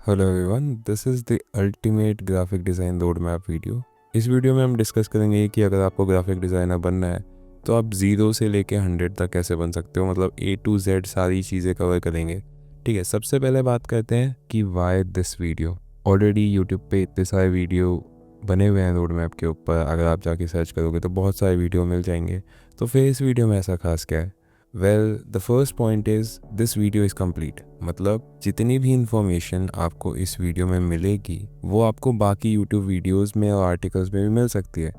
Hello everyone, this is the ultimate graphic design road map video. इस video में हम discuss करेंगे कि अगर आपको ग्राफिक डिज़ाइनर बनना है तो आप 0 से लेके 100 तक कैसे बन सकते हो, मतलब A to Z सारी चीज़ें कवर करेंगे। ठीक है, सबसे पहले बात करते हैं कि why this video. Already YouTube पे इतने सारे वीडियो बने हुए हैं रोड मैप के ऊपर, अगर आप जाके सर्च करोगे तो बहुत सारे वीडियो मिल जाएंगे। तो फिर इस वीडियो में ऐसा खास क्या है? Well, the first point is this video is complete. मतलब जितनी भी इंफॉर्मेशन आपको इस वीडियो में मिलेगी वो आपको बाकी यूट्यूब वीडियोस में और आर्टिकल्स में भी मिल सकती है,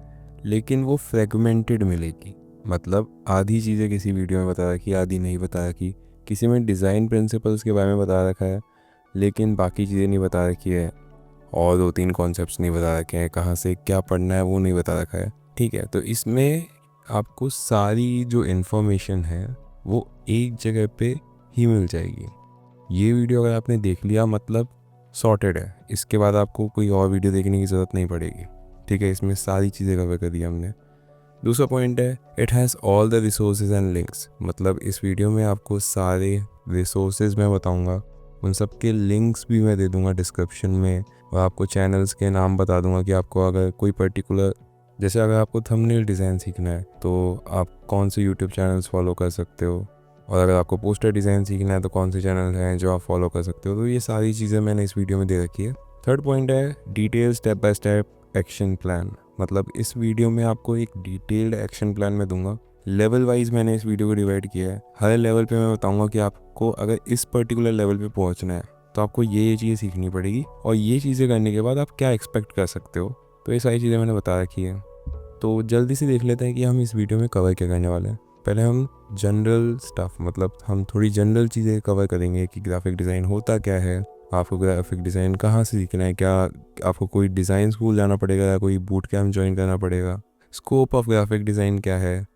लेकिन वो फ्रेगमेंटेड मिलेगी। मतलब आधी चीज़ें किसी वीडियो में बता रखी, आधी नहीं बता रखी। किसी में डिज़ाइन प्रिंसिपल्स के बारे में बता रखा है लेकिन बाकी चीज़ें नहीं बता रखी है, और 2-3 कॉन्सेप्ट्स नहीं बता रखे हैं, कहाँ से क्या पढ़ना है वो नहीं बता रखा है। ठीक है, तो इसमें आपको सारी जो इन्फॉर्मेशन है वो एक जगह पे ही मिल जाएगी। ये वीडियो अगर आपने देख लिया मतलब सॉर्टेड है, इसके बाद आपको कोई और वीडियो देखने की ज़रूरत नहीं पड़ेगी। ठीक है, इसमें सारी चीज़ें कवर कर दी हमने। दूसरा पॉइंट है, it has all the resources and links. मतलब इस वीडियो में आपको सारे रिसोर्सेज मैं बताऊंगा, उन सब के लिंक्स भी मैं दे दूंगा डिस्क्रिप्शन में, और आपको चैनल्स के नाम बता दूंगा कि आपको अगर कोई पर्टिकुलर, जैसे अगर आपको थंबनेल डिज़ाइन सीखना है तो आप कौन से यूट्यूब चैनल्स फॉलो कर सकते हो, और अगर आपको पोस्टर डिज़ाइन सीखना है तो कौन से चैनल हैं जो आप फॉलो कर सकते हो। तो ये सारी चीज़ें मैंने इस वीडियो में दे रखी है। थर्ड पॉइंट है, detail step by step action plan. मतलब इस वीडियो में आपको एक डिटेल्ड एक्शन प्लान मैं दूंगा। लेवल वाइज मैंने इस वीडियो को डिवाइड किया है। हर लेवल पे मैं बताऊंगा कि आपको अगर इस पर्टिकुलर लेवल पे पहुंचना है तो आपको ये चीज़ें सीखनी पड़ेगी, और ये चीज़ें करने के बाद आप क्या एक्सपेक्ट कर सकते हो। तो ये सारी चीज़ें मैंने बता रखी है। तो जल्दी से देख लेते हैं कि हम इस वीडियो में कवर क्या करने वाले हैं। पहले हम जनरल स्टफ, मतलब हम थोड़ी जनरल चीज़ें कवर करेंगे कि ग्राफिक डिज़ाइन होता क्या है, आपको ग्राफिक डिज़ाइन कहाँ से सीखना है, क्या आपको कोई डिज़ाइन स्कूल जाना पड़ेगा या कोई बूट कैम्प ज्वाइन करना पड़ेगा, स्कोप ऑफ ग्राफिक डिज़ाइन क्या है,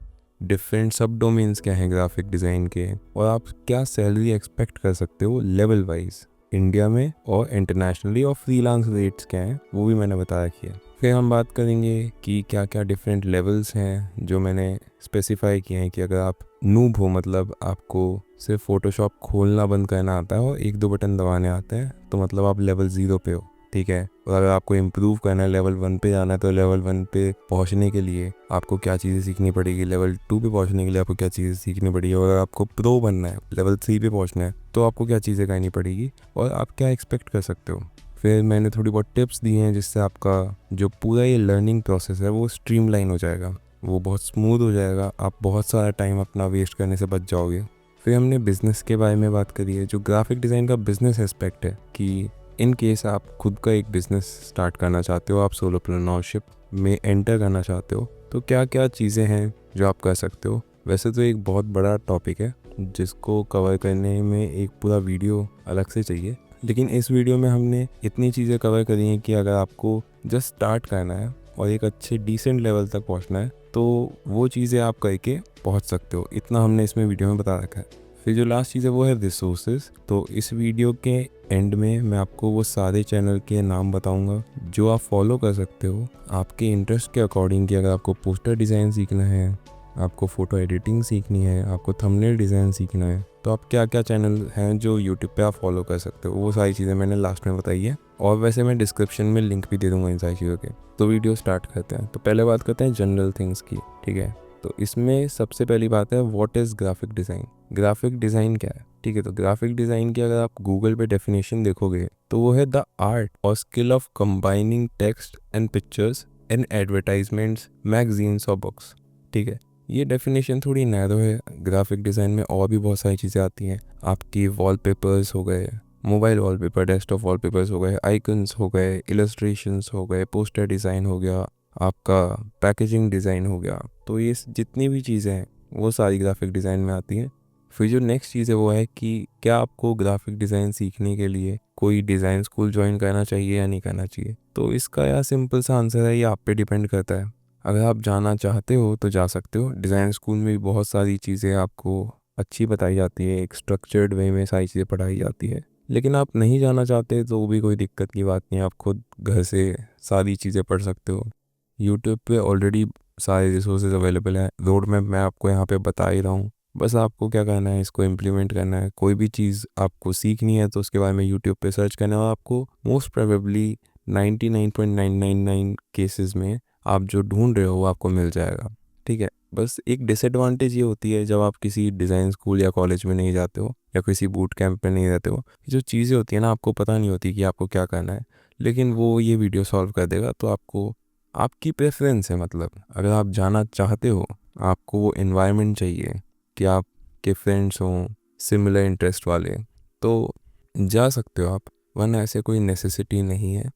डिफरेंट सब डोमेन्स क्या हैं ग्राफिक डिज़ाइन के, और आप क्या सैलरी एक्सपेक्ट कर सकते हो लेवल वाइज इंडिया में और इंटरनेशनली, और फ्रीलांस रेट्स क्या हैं वो भी मैंने बता रखी है। फिर हम बात करेंगे कि क्या क्या डिफरेंट लेवल्स हैं जो मैंने स्पेसिफाई किए हैं, कि अगर आप नूब हो, मतलब आपको सिर्फ फोटोशॉप खोलना बंद करना आता है और 1-2 बटन दबाने आते हैं, तो मतलब आप लेवल 0 पे हो। ठीक है, और अगर आपको इम्प्रूव करना है, लेवल 1 पे जाना है, तो लेवल 1 पे पहुंचने के लिए आपको क्या चीज़ें सीखनी पड़ेगी, लेवल 2 पे पहुंचने के लिए आपको क्या चीज़ें सीखनी पड़ेगी, और अगर आपको प्रो बनना है, लेवल 3 पे पहुंचना है, तो आपको क्या चीज़ें करनी पड़ेगी और आप क्या एक्सपेक्ट कर सकते हो। फिर मैंने थोड़ी बहुत टिप्स दी हैं जिससे आपका जो पूरा ये लर्निंग प्रोसेस है वो स्ट्रीमलाइन हो जाएगा, वो बहुत स्मूथ हो जाएगा, आप बहुत सारा टाइम अपना वेस्ट करने से बच जाओगे। फिर हमने बिज़नेस के बारे में बात करी है, जो ग्राफिक डिज़ाइन का बिज़नेस एस्पेक्ट है, कि इन केस आप खुद का एक बिज़नेस स्टार्ट करना चाहते हो, आप सोलोप्रेन्योरशिप में एंटर करना चाहते हो, तो क्या क्या चीज़ें हैं जो आप कर सकते हो। वैसे तो एक बहुत बड़ा टॉपिक है जिसको कवर करने में एक पूरा वीडियो अलग से चाहिए, लेकिन इस वीडियो में हमने इतनी चीज़ें कवर करी हैं कि अगर आपको जस्ट स्टार्ट करना है और एक अच्छे डिसेंट लेवल तक पहुंचना है तो वो चीज़ें आप करके पहुंच सकते हो। इतना हमने इसमें वीडियो में बता रखा है। फिर जो लास्ट चीज़ है वो है रिसोर्सेज। तो इस वीडियो के एंड में मैं आपको वो सारे चैनल के नाम बताऊंगा जो आप फॉलो कर सकते हो आपके इंटरेस्ट के अकॉर्डिंग, कि अगर आपको पोस्टर डिज़ाइन सीखना है, आपको फ़ोटो एडिटिंग सीखनी है, आपको थंबनेल डिज़ाइन सीखना है, तो आप क्या क्या चैनल हैं जो यूट्यूब पे आप फॉलो कर सकते हो। वो सारी चीज़ें मैंने लास्ट में बताई है, और वैसे मैं डिस्क्रिप्शन में लिंक भी दे दूंगा इन सारी चीज़ों के। तो वीडियो स्टार्ट करते हैं। तो पहले बात करते हैं जनरल थिंग्स की। ठीक है, तो इसमें सबसे पहली बात है, what is graphic design. Graphic design क्या है? ठीक है, तो ग्राफिक डिज़ाइन की अगर आप गूगल पे डेफिनेशन देखोगे तो वो है द आर्ट और skill of combining text and pictures in advertisements, magazines और बुक्स। ठीक है, ये डेफिनेशन थोड़ी नैरो है। ग्राफिक डिज़ाइन में और भी बहुत सारी चीज़ें आती हैं। आपकी वॉलपेपर्स हो गए, मोबाइल वॉलपेपर, डेस्कटॉप वॉलपेपर्स हो गए, आइकन्स हो गए, इलस्ट्रेशंस हो गए, पोस्टर डिज़ाइन हो गया, आपका पैकेजिंग डिज़ाइन हो गया। तो ये जितनी भी चीज़ें हैं वो सारी ग्राफिक डिज़ाइन में आती हैं। फिर जो नेक्स्ट चीज़ है वो है कि क्या आपको ग्राफिक डिज़ाइन सीखने के लिए कोई डिज़ाइन स्कूल ज्वाइन करना चाहिए या नहीं करना चाहिए। तो इसका यार सिंपल सा आंसर है, ये आप पे डिपेंड करता है। अगर आप जाना चाहते हो तो जा सकते हो। डिज़ाइन स्कूल में भी बहुत सारी चीज़ें आपको अच्छी बताई जाती है, एक स्ट्रक्चर्ड वे में सारी चीज़ें पढ़ाई जाती है। लेकिन आप नहीं जाना चाहते तो वो भी कोई दिक्कत की बात नहीं है, आप खुद घर से सारी चीज़ें पढ़ सकते हो। यूट्यूब पे ऑलरेडी सारे रिसोर्सेज अवेलेबल हैं। रोड मैप मैं आपको यहाँ पे बता ही रहा हूँ, बस आपको क्या करना है, इसको इम्प्लीमेंट करना है। कोई भी चीज़ आपको सीखनी है तो उसके बारे में यूट्यूब पे सर्च करना है, और आपको मोस्ट प्रोबेबली 99.999 केसेस में आप जो ढूंढ रहे हो वो आपको मिल जाएगा। ठीक है, बस एक डिसएडवांटेज ये होती है जब आप किसी डिज़ाइन स्कूल या कॉलेज में नहीं जाते हो या किसी बूट कैंप में नहीं रहते हो, जो चीज़ें होती है ना, आपको पता नहीं होती कि आपको क्या करना है। लेकिन वो ये वीडियो सॉल्व कर देगा। तो आपको आपकी प्रेफरेंस है, मतलब अगर आप जाना चाहते हो, आपको वो इन्वायरमेंट चाहिए कि आपके फ्रेंड्स हों सिमिलर इंटरेस्ट वाले, तो जा सकते हो आप, वरना ऐसे कोई नेसेसिटी नहीं है।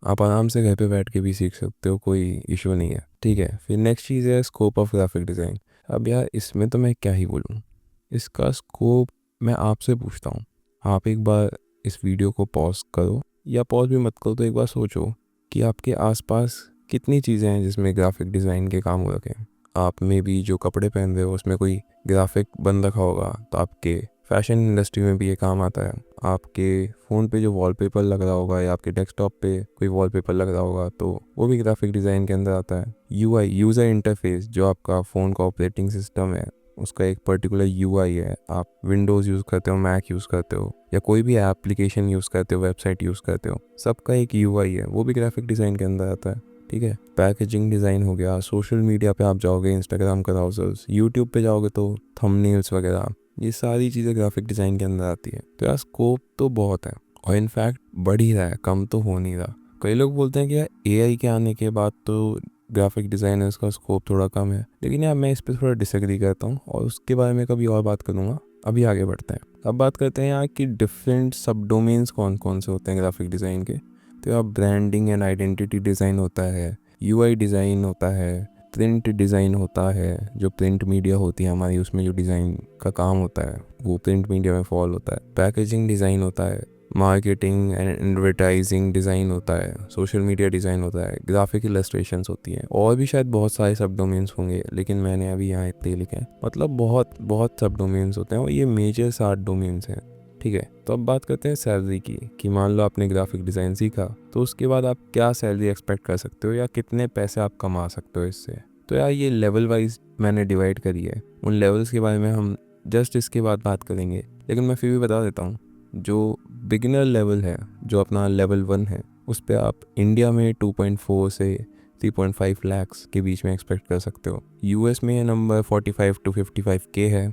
आप आराम से घर पे बैठ के भी सीख सकते हो, कोई इशू नहीं है। ठीक है, फिर नेक्स्ट चीज़ है स्कोप ऑफ ग्राफिक डिज़ाइन। अब यार इसमें तो मैं क्या ही बोलूँ, इसका स्कोप मैं आपसे पूछता हूँ। आप एक बार इस वीडियो को पॉज करो, या पॉज भी मत करो, तो एक बार सोचो कि आपके आसपास कितनी चीज़ें हैं जिसमें ग्राफिक डिज़ाइन के काम हो रखे हैं। आप में भी जो कपड़े पहन रहे हो उसमें कोई ग्राफिक बन रखा होगा, तो आपके फैशन इंडस्ट्री में भी ये काम आता है। आपके फ़ोन पे जो वॉलपेपर लग रहा होगा या आपके डेस्कटॉप पे कोई वॉलपेपर लग रहा होगा, तो वो भी ग्राफिक डिज़ाइन के अंदर आता है। यूआई, यूज़र इंटरफेस, जो आपका फ़ोन का ऑपरेटिंग सिस्टम है उसका एक पर्टिकुलर यूआई है। आप विंडोज़ यूज़ करते हो, मैक यूज़ करते हो, या कोई भी एप्लीकेशन यूज़ करते हो, वेबसाइट यूज़ करते हो, सबका एक यूआई है, वो भी ग्राफिक डिज़ाइन के अंदर आता है। ठीक है, पैकेजिंग डिज़ाइन हो गया। सोशल मीडिया पे आप जाओगे, इंस्टाग्राम का ब्राउज़र्स, यूट्यूब पे जाओगे तो थंबनेल्स वगैरह, ये सारी चीज़ें ग्राफिक डिज़ाइन के अंदर आती है। तो यार स्कोप तो बहुत है, और इनफैक्ट बढ़ ही रहा है, कम तो हो नहीं रहा। कई लोग बोलते हैं कि यार एआई के आने के बाद तो ग्राफिक डिज़ाइनर्स का स्कोप थोड़ा कम है, लेकिन यार मैं इस पर थोड़ा डिसएग्री करता हूँ, और उसके बारे में कभी और बात करूँगा। अभी आगे बढ़ते हैं। अब बात करते हैं यार कि डिफरेंट सब डोमेन्स कौन कौन से होते हैं ग्राफिक डिज़ाइन के। तो यार ब्रांडिंग एंड आइडेंटिटी डिज़ाइन होता है, यूआई डिज़ाइन होता है, प्रिंट डिज़ाइन होता है, जो प्रिंट मीडिया होती है हमारी, उसमें जो डिज़ाइन का काम होता है वो प्रिंट मीडिया में फॉल होता है। पैकेजिंग डिज़ाइन होता है, मार्केटिंग एंड एडवर्टाइजिंग डिज़ाइन होता है, सोशल मीडिया डिज़ाइन होता है, ग्राफिक इलस्ट्रेशंस होती हैं, और भी शायद बहुत सारे सब डोमेन्स होंगे, लेकिन मैंने अभी यहाँ इतने लिखे हैं। मतलब बहुत बहुत सब डोमेन्स होते हैं, और ये मेजर 7 डोमेन्स हैं। ठीक है, तो अब बात करते हैं सैलरी की, कि मान लो आपने ग्राफिक डिज़ाइन सीखा, तो उसके बाद आप क्या सैलरी एक्सपेक्ट कर सकते हो, या कितने पैसे आप कमा सकते हो इससे। तो यार ये लेवल वाइज मैंने डिवाइड करी है। उन लेवल्स के बारे में हम जस्ट इसके बाद बात करेंगे, लेकिन मैं फिर भी बता देता हूँ। जो बिगिनर लेवल है, जो अपना लेवल 1 है, उस पर आप इंडिया में 2.4 से 3.5 लाख के बीच में एक्सपेक्ट कर सकते हो। यूएस में ये नंबर 45 to 55K है।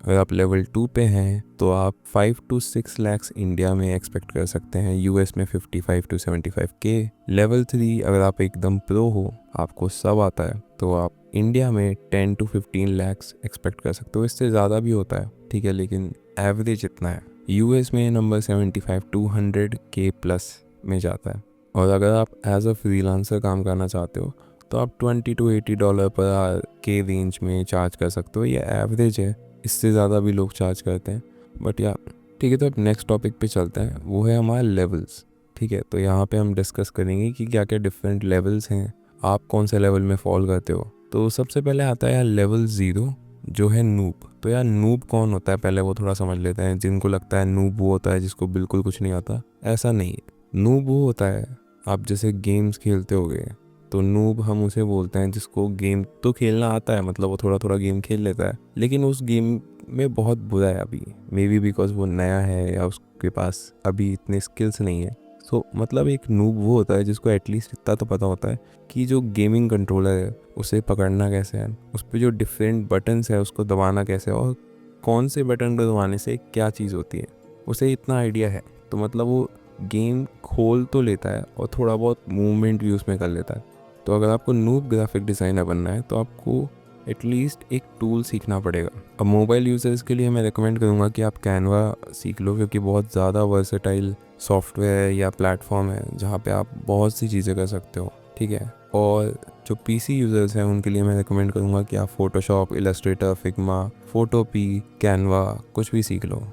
अगर आप लेवल 2 पे हैं तो आप 5 to 6 लाख इंडिया में एक्सपेक्ट कर सकते हैं, यूएस में 55 to 75K। लेवल 3 अगर आप एकदम प्रो हो, आपको सब आता है, तो आप इंडिया में 10 to 15 लाख एक्सपेक्ट कर सकते हो। इससे ज़्यादा भी होता है, ठीक है, लेकिन एवरेज इतना है। यूएस में नंबर 75 to 100K प्लस में जाता है। और अगर आप एज अ फ्रीलांसर काम करना चाहते हो तो आप $20 to $80 पर आवर के रेंज में चार्ज कर सकते हो। ये एवरेज है, इससे ज़्यादा भी लोग चार्ज करते हैं, बट यार ठीक है। तो अब नेक्स्ट टॉपिक पे चलते हैं, वो है हमारे लेवल्स। ठीक है, तो यहाँ पे हम डिस्कस करेंगे कि क्या क्या डिफरेंट लेवल्स हैं, आप कौन से लेवल में फॉल करते हो। तो सबसे पहले आता है यार लेवल 0, जो है नूब। तो यार नूब कौन होता है, पहले वो थोड़ा समझ लेते हैं। जिनको लगता है नूब वो होता है जिसको बिल्कुल कुछ नहीं आता, ऐसा नहीं है। नूब वो होता है, आप जैसे गेम्स खेलते होगे, तो नूब हम उसे बोलते हैं जिसको गेम तो खेलना आता है, मतलब वो थोड़ा थोड़ा गेम खेल लेता है, लेकिन उस गेम में बहुत बुरा है अभी, मे बी बिकॉज वो नया है या उसके पास अभी इतने स्किल्स नहीं है। सो मतलब एक नूब वो होता है जिसको एटलीस्ट इतना तो पता होता है कि जो गेमिंग कंट्रोलर है उसे पकड़ना कैसे है, उस पर जो डिफरेंट बटन्स है उसको दबाना कैसे है, और कौन से बटन को दबाने से क्या चीज़ होती है, उसे इतना आइडिया है। तो मतलब वो गेम खोल तो लेता है और थोड़ा बहुत मूवमेंट भी उसमें कर लेता है। तो अगर आपको नूब ग्राफिक डिज़ाइनर बनना है तो आपको एटलीस्ट एक टूल सीखना पड़ेगा। अब मोबाइल यूज़र्स के लिए मैं रेकमेंड करूँगा कि आप कैनवा सीख लो, क्योंकि बहुत ज़्यादा वर्सेटाइल सॉफ्टवेयर या प्लेटफॉर्म है जहाँ पे आप बहुत सी चीज़ें कर सकते हो। ठीक है, और जो पीसी यूज़र्स हैं उनके लिए मैं रेकमेंड करूँगा कि आप फोटोशॉप, इलस्ट्रेटर, फिग्मा, फोटोपी, कैनवा कुछ भी सीख लो।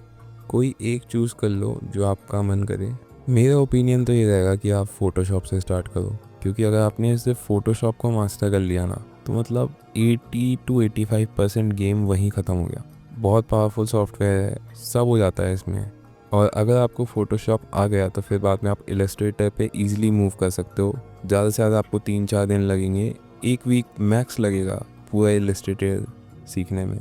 कोई एक चूज़ कर लो जो आपका मन करे। मेरा ओपिनियन तो ये रहेगा कि आप फ़ोटोशॉप से स्टार्ट करो, क्योंकि अगर आपने सिर्फ फ़ोटोशॉप को मास्टर कर लिया ना, तो मतलब 80 to 85% गेम वहीं ख़त्म हो गया। बहुत पावरफुल सॉफ्टवेयर है, सब हो जाता है इसमें। और अगर आपको फ़ोटोशॉप आ गया तो फिर बाद में आप इलस्ट्रेटर पे ईजिली मूव कर सकते हो। ज़्यादा से ज़्यादा आपको 3-4 दिन लगेंगे, 1 वीक मैक्स लगेगा पूरा इलस्ट्रेटर सीखने में।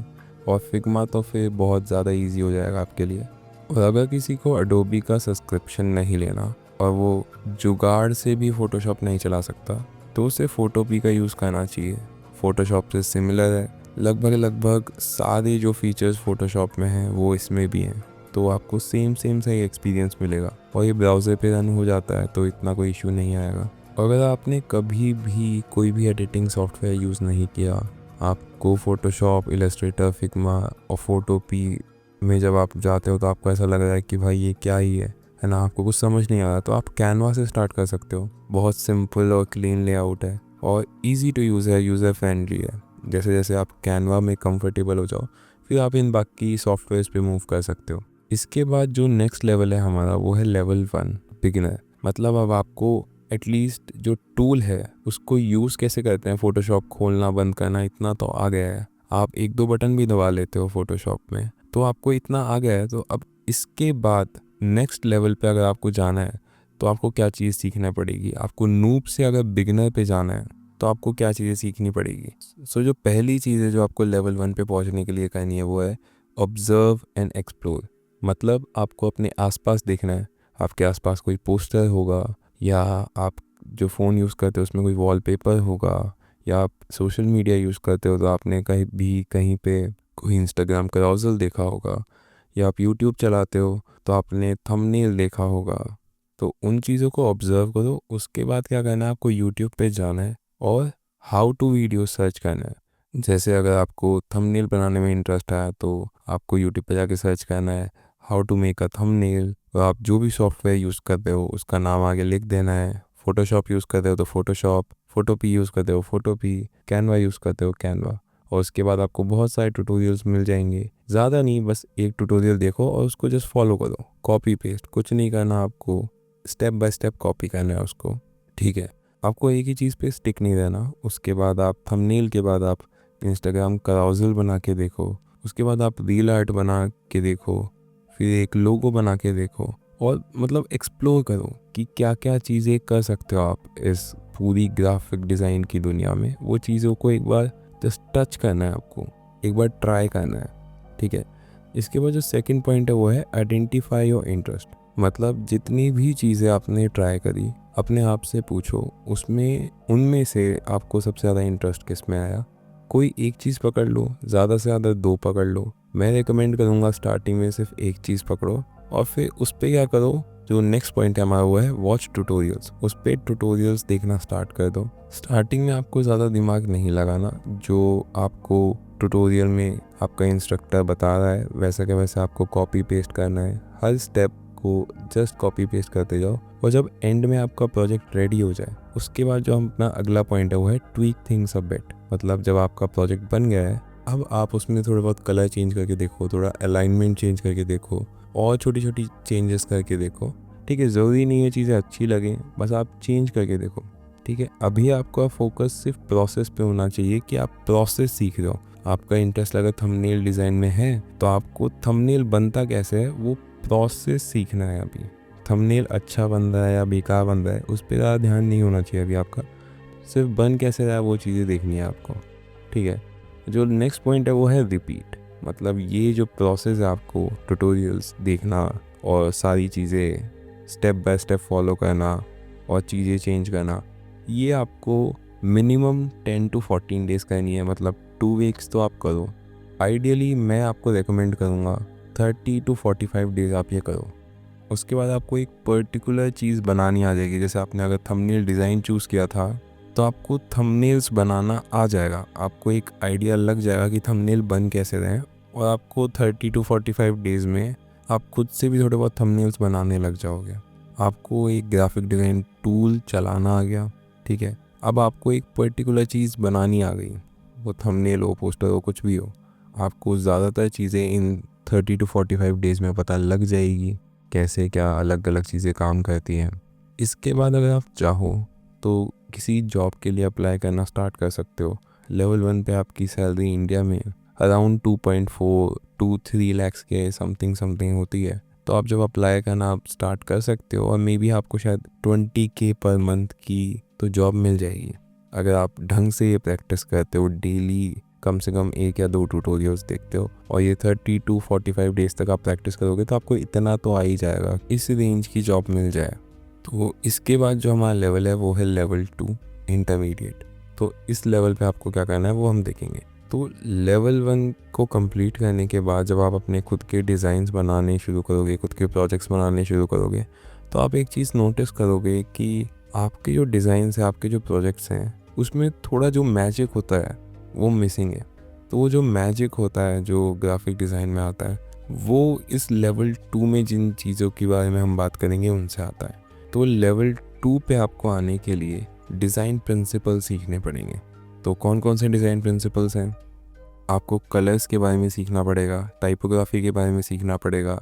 और फिग्मा तो फिर बहुत ज़्यादा इजी हो जाएगा आपके लिए। और अगर किसी को अडोबी का सब्सक्रिप्शन नहीं लेना और वो जुगाड़ से भी फ़ोटोशॉप नहीं चला सकता तो उसे फ़ोटोपी का यूज़ करना चाहिए। फ़ोटोशॉप से सिमिलर है, लगभग सारे जो फीचर्स फ़ोटोशॉप में हैं वो इसमें भी हैं, तो आपको सेम सही एक्सपीरियंस मिलेगा। और ये ब्राउज़र पे रन हो जाता है तो इतना कोई इशू नहीं आएगा। अगर आपने कभी भी कोई भी एडिटिंग सॉफ्टवेयर यूज़ नहीं किया, आपको फ़ोटोशॉप, इलस्ट्रेटर, फिग्मा और फ़ोटोपी में जब आप जाते हो तो आपको ऐसा लग रहा है कि भाई ये क्या ही है ना, आपको कुछ समझ नहीं आ रहा, तो आप कैनवा से स्टार्ट कर सकते हो। बहुत सिंपल और क्लीन लेआउट है और इजी टू यूज़ है, यूज़र फ्रेंडली है। जैसे जैसे आप कैनवा में कंफर्टेबल हो जाओ फिर आप इन बाकी सॉफ्टवेयर्स पे मूव कर सकते हो। इसके बाद जो नेक्स्ट लेवल है हमारा वो है लेवल 1 बिगिनर। मतलब अब आपको एटलीस्ट जो टूल है उसको यूज़ कैसे करते हैं, फ़ोटोशॉप खोलना बंद करना, इतना तो आ गया है। आप 1-2 बटन भी दबा लेते हो फ़ोटोशॉप में, तो आपको इतना आ गया है। तो अब इसके बाद नेक्स्ट लेवल पे अगर आपको जाना है तो आपको क्या चीज़ सीखना पड़ेगी। आपको नूब से अगर बिगिनर पे जाना है तो आपको क्या चीज़ें सीखनी पड़ेगी। जो पहली चीज़ है जो आपको लेवल 1 पे पहुंचने के लिए करनी है वो है ऑब्जर्व एंड एक्सप्लोर। मतलब आपको अपने आसपास देखना है। आपके आसपास कोई पोस्टर होगा, या आप जो फ़ोन यूज़ करते हो उसमें कोई वॉलपेपर होगा, या आप सोशल मीडिया यूज़ करते हो तो आपने कहीं पे कोई इंस्टाग्राम कैरोसेल देखा होगा, या आप यूट्यूब चलाते हो तो आपने थंबनेल देखा होगा। तो उन चीज़ों को ऑब्ज़र्व करो। उसके बाद क्या करना है, आपको यूट्यूब पे जाना है और हाउ टू वीडियो सर्च करना है। जैसे अगर आपको थंबनेल बनाने में इंटरेस्ट आया तो आपको यूट्यूब पे जाके सर्च करना है how to make a thumbnail, और आप जो भी सॉफ्टवेयर यूज़ कर रहे हो उसका नाम आगे लिख देना है। फ़ोटोशॉप यूज़ कर रहे हो तो फ़ोटोशॉप, फ़ोटोपी यूज़ करते हो फ़ोटोपी, कैनवा यूज़ करते हो कैनवा। और उसके बाद आपको बहुत सारे ट्यूटोरियल्स मिल जाएंगे। ज़्यादा नहीं, बस एक ट्यूटोरियल देखो और उसको जस्ट फॉलो करो, कॉपी पेस्ट, कुछ नहीं करना आपको, स्टेप बाय स्टेप कॉपी करना है उसको, ठीक है। आपको एक ही चीज़ पे स्टिक नहीं रहना। उसके बाद आप थंबनेल के बाद आप इंस्टाग्राम कैरोसेल बना के देखो, उसके बाद आप रील आर्ट बना के देखो, फिर एक लोगो बना के देखो, और मतलब एक्सप्लोर करो कि क्या क्या चीज़ें कर सकते हो आप इस पूरी ग्राफिक डिज़ाइन की दुनिया में। वो चीज़ों को एक बार जस्ट टच करना है, आपको एक बार ट्राई करना है, ठीक है। इसके बाद जो सेकंड पॉइंट है वो है आइडेंटिफाई योर इंटरेस्ट। मतलब जितनी भी चीज़ें आपने ट्राई करी अपने आप से पूछो उसमें उनमें से आपको सबसे ज़्यादा इंटरेस्ट किस में आया। कोई एक चीज़ पकड़ लो, ज़्यादा से ज़्यादा 2 पकड़ लो। मैं रेकमेंड करूँगा स्टार्टिंग में सिर्फ एक चीज़ पकड़ो और फिर उस पर क्या करो, जो नेक्स्ट पॉइंट है हमारा वो है वॉच ट्यूटोरियल्स। उस पर ट्यूटोरियल्स देखना स्टार्ट कर दो। स्टार्टिंग में आपको ज़्यादा दिमाग नहीं लगाना, जो आपको ट्यूटोरियल में आपका इंस्ट्रक्टर बता रहा है वैसा के वैसा आपको कॉपी पेस्ट करना है। हर स्टेप को जस्ट कॉपी पेस्ट करते जाओ, और जब एंड में आपका प्रोजेक्ट रेडी हो जाए उसके बाद जो अपना अगला पॉइंट है वो है ट्वीक थिंग्स अ बिट। मतलब जब आपका प्रोजेक्ट बन गया है अब आप उसमें थोड़ा बहुत कलर चेंज करके देखो, थोड़ा अलाइनमेंट चेंज करके देखो, और छोटी छोटी चेंजेस करके देखो, ठीक है। ज़रूरी नहीं है चीज़ें अच्छी लगें, बस आप चेंज करके देखो, ठीक है। अभी आपका फोकस सिर्फ प्रोसेस पे होना चाहिए कि आप प्रोसेस सीख रहे हो। आपका इंटरेस्ट अगर थंबनेल डिज़ाइन में है तो आपको थंबनेल बनता कैसे है वो प्रोसेस सीखना है। अभी थंबनेल अच्छा बन रहा है या बेकार बन रहा है उस पर ज़्यादा ध्यान नहीं होना चाहिए अभी आपका, सिर्फ बन कैसे रहा है वो चीज़ें देखनी है आपको, ठीक है। जो नेक्स्ट पॉइंट है वो है रिपीट। मतलब ये जो प्रोसेस है आपको ट्यूटोरियल्स देखना और सारी चीज़ें स्टेप बाय स्टेप फॉलो करना और चीज़ें चेंज करना, ये आपको मिनिमम 10 to 14 डेज़ करनी है। मतलब 2 वीक्स तो आप करो। आइडियली मैं आपको रेकमेंड करूँगा 30 to 45 डेज़ आप ये करो। उसके बाद आपको एक पर्टिकुलर चीज़ बनानी आ जाएगी। जैसे आपने अगर थंबनेल डिज़ाइन चूज़ किया था तो आपको थंबनेल्स बनाना आ जाएगा, आपको एक आइडिया लग जाएगा कि थंबनेल बन कैसे रहे हैं, और आपको 30 to 45 डेज़ में आप खुद से भी थोड़े बहुत थंबनेल्स बनाने लग जाओगे। आपको एक ग्राफिक डिज़ाइन टूल चलाना आ गया, ठीक है। अब आपको एक पर्टिकुलर चीज़ बनानी आ गई, वो थंबनेल हो, पोस्टर हो, कुछ भी हो। आपको ज़्यादातर चीज़ें इन 30 to 45 डेज़ में पता लग जाएगी कैसे क्या अलग अलग चीज़ें काम करती हैं। इसके बाद अगर आप चाहो तो किसी जॉब के लिए अप्लाई करना स्टार्ट कर सकते हो। लेवल 1 पे आपकी सैलरी इंडिया में अराउंड 2.4 to 3 lakhs के समथिंग होती है। तो आप जब अप्लाई करना आप स्टार्ट कर सकते हो, और मे बी आपको शायद 20K पर मंथ की तो जॉब मिल जाएगी। अगर आप ढंग से ये प्रैक्टिस करते हो, डेली कम से कम 1 या 2 ट्यूटोरियल्स देखते हो और ये 30 to 45 डेज तक आप प्रैक्टिस करोगे तो आपको इतना तो आ ही जाएगा, इस रेंज की जॉब मिल जाए। तो इसके बाद जो हमारा लेवल है वो है लेवल 2 इंटरमीडिएट। तो इस लेवल पे आपको क्या करना है वो हम देखेंगे। तो लेवल 1 को कंप्लीट करने के बाद जब आप अपने खुद के डिज़ाइंस बनाने शुरू करोगे, खुद के प्रोजेक्ट्स बनाने शुरू करोगे, तो आप एक चीज़ नोटिस करोगे कि आपके जो डिज़ाइंस हैं, आपके जो प्रोजेक्ट्स हैं, उसमें थोड़ा जो मैजिक होता है वो मिसिंग है। तो वो जो मैजिक होता है जो ग्राफिक डिज़ाइन में आता है वो इस लेवल 2 में जिन चीज़ों के बारे में हम बात करेंगे उनसे आता है। तो लेवल 2 पे आपको आने के लिए डिज़ाइन प्रिंसिपल सीखने पड़ेंगे। तो कौन कौन से डिज़ाइन प्रिंसिपल्स हैं? आपको कलर्स के बारे में सीखना पड़ेगा, टाइपोग्राफी के बारे में सीखना पड़ेगा,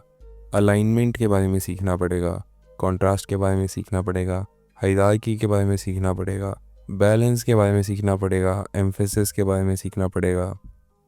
अलाइनमेंट के बारे में सीखना पड़ेगा, कॉन्ट्रास्ट के बारे में सीखना पड़ेगा, हायरार्की के बारे में सीखना पड़ेगा, बैलेंस के बारे में सीखना पड़ेगा, एम्फेसिस के बारे में सीखना पड़ेगा,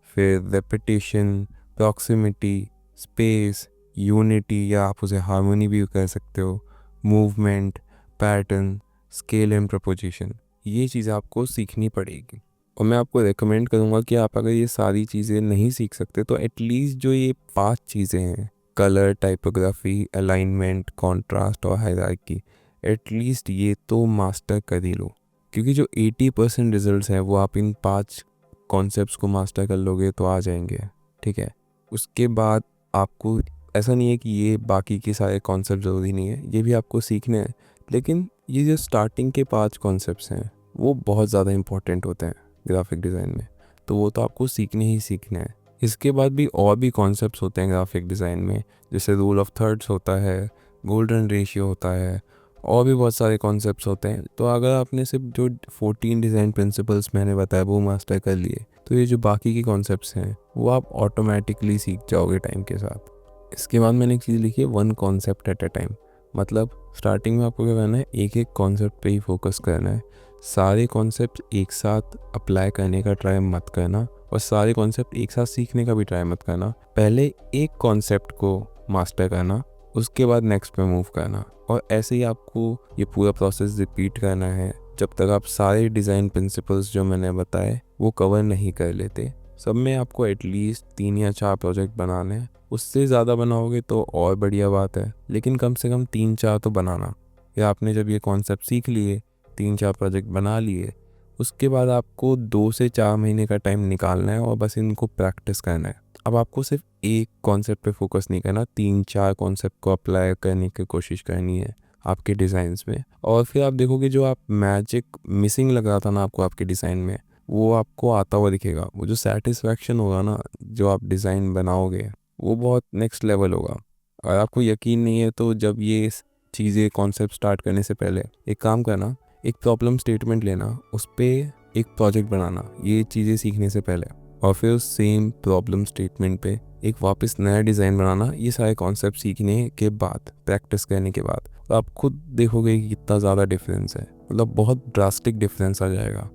फिर रेपिटेशन, प्रॉक्सिमिटी, स्पेस, यूनिटी या आप उसे हार्मोनी भी कर सकते हो, movement, pattern, scale and preposition, ये चीज़ें आपको सीखनी पड़ेगी। और मैं आपको रेकमेंड करूँगा कि आप अगर ये सारी चीज़ें नहीं सीख सकते तो एटलीस्ट जो ये 5 चीज़ें हैं, कलर, टाइपोग्राफी, अलाइनमेंट, कॉन्ट्रास्ट और हायरार्की, एटलीस्ट ये तो मास्टर कर ही लो। क्योंकि जो 80% रिजल्ट्स हैं वो आप इन 5 कॉन्सेप्ट्स को मास्टर कर लोगे तो आ जाएंगे, ठीक है। उसके बाद आपको ऐसा नहीं है कि ये बाकी के सारे कॉन्सेप्ट ज़रूरी नहीं है, ये भी आपको सीखने हैं, लेकिन ये जो स्टार्टिंग के 5 कॉन्सेप्ट्स हैं वो बहुत ज़्यादा इंपॉर्टेंट होते हैं ग्राफिक डिज़ाइन में, तो वो तो आपको सीखने ही सीखने हैं। इसके बाद भी और भी कॉन्सेप्ट्स होते हैं ग्राफिक डिज़ाइन में, जैसे रूल ऑफ थर्ड्स होता है, गोल्डन रेशियो होता है, और भी बहुत सारे कॉन्सेप्ट्स होते हैं। तो अगर आपने सिर्फ जो 14 डिज़ाइन प्रिंसिपल्स मैंने बताया वो मास्टर कर लिए तो ये जो बाकी के कॉन्सेप्ट्स हैं वो आप ऑटोमेटिकली सीख जाओगे टाइम के साथ। इसके बाद मैंने एक चीज़ लिखी है, 1 कॉन्सेप्ट एट अ टाइम। मतलब स्टार्टिंग में आपको क्या करना है, एक एक कॉन्सेप्ट पे ही फोकस करना है। सारे कॉन्सेप्ट एक साथ अप्लाई करने का ट्राई मत करना और सारे कॉन्सेप्ट एक साथ सीखने का भी ट्राई मत करना। पहले एक कॉन्सेप्ट को मास्टर करना, उसके बाद नेक्स्ट पे मूव करना, और ऐसे ही आपको ये पूरा प्रोसेस रिपीट करना है जब तक आप सारे डिज़ाइन प्रिंसिपल्स जो मैंने बताए वो कवर नहीं कर लेते। सब में आपको एटलीस्ट 3 या 4 प्रोजेक्ट बनाने हैं। उससे ज़्यादा बनाओगे तो और बढ़िया बात है, लेकिन कम से कम 3-4 तो बनाना। या आपने जब ये कॉन्सेप्ट सीख लिए, 3-4 प्रोजेक्ट बना लिए, उसके बाद आपको 2 से 4 महीने का टाइम निकालना है और बस इनको प्रैक्टिस करना है। अब आपको सिर्फ एक कॉन्सेप्ट पे फोकस नहीं करना, 3-4 कॉन्सेप्ट को अप्लाई करने की कोशिश करनी है आपके डिज़ाइंस में। और फिर आप देखोगे जो आप मैजिक मिसिंग लग रहा था ना आपको आपके डिज़ाइन में, वो आपको आता हुआ दिखेगा। वो जो सेटिस्फैक्शन होगा ना जो आप डिज़ाइन बनाओगे वो बहुत नेक्स्ट लेवल होगा। अगर आपको यकीन नहीं है तो जब ये चीज़ें कॉन्सेप्ट स्टार्ट करने से पहले एक काम करना, एक प्रॉब्लम स्टेटमेंट लेना, उस पर एक प्रोजेक्ट बनाना ये चीज़ें सीखने से पहले, और फिर उस सेम प्रॉब्लम स्टेटमेंट पे एक वापस नया डिज़ाइन बनाना, ये सारे कॉन्सेप्ट सीखने के बाद, प्रैक्टिस करने के बाद। तो आप खुद देखोगे कि कितना ज़्यादा डिफरेंस है, मतलब बहुत ड्रास्टिक डिफरेंस आ जाएगा।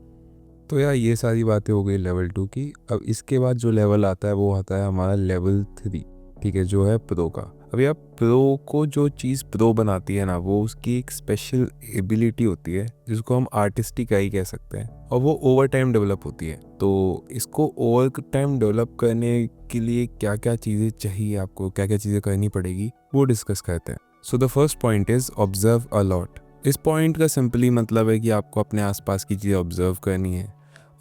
तो यार ये सारी बातें हो गई लेवल 2 की। अब इसके बाद जो लेवल आता है वो आता है हमारा लेवल 3, ठीक है, जो है प्रो का। अभी आप प्रो को जो चीज़ प्रो बनाती है ना वो उसकी एक स्पेशल एबिलिटी होती है जिसको हम आर्टिस्टिक आई कह सकते हैं, और वो ओवर टाइम डेवलप होती है। तो इसको ओवर टाइम डेवलप करने के लिए क्या क्या चीज़ें चाहिए, आपको क्या क्या चीज़ें करनी पड़ेगी, वो डिस्कस करते हैं। So the first point is observe a lot. इस पॉइंट का सिंपली मतलब है कि आपको अपने आसपास की चीज़ें ऑब्जर्व करनी है।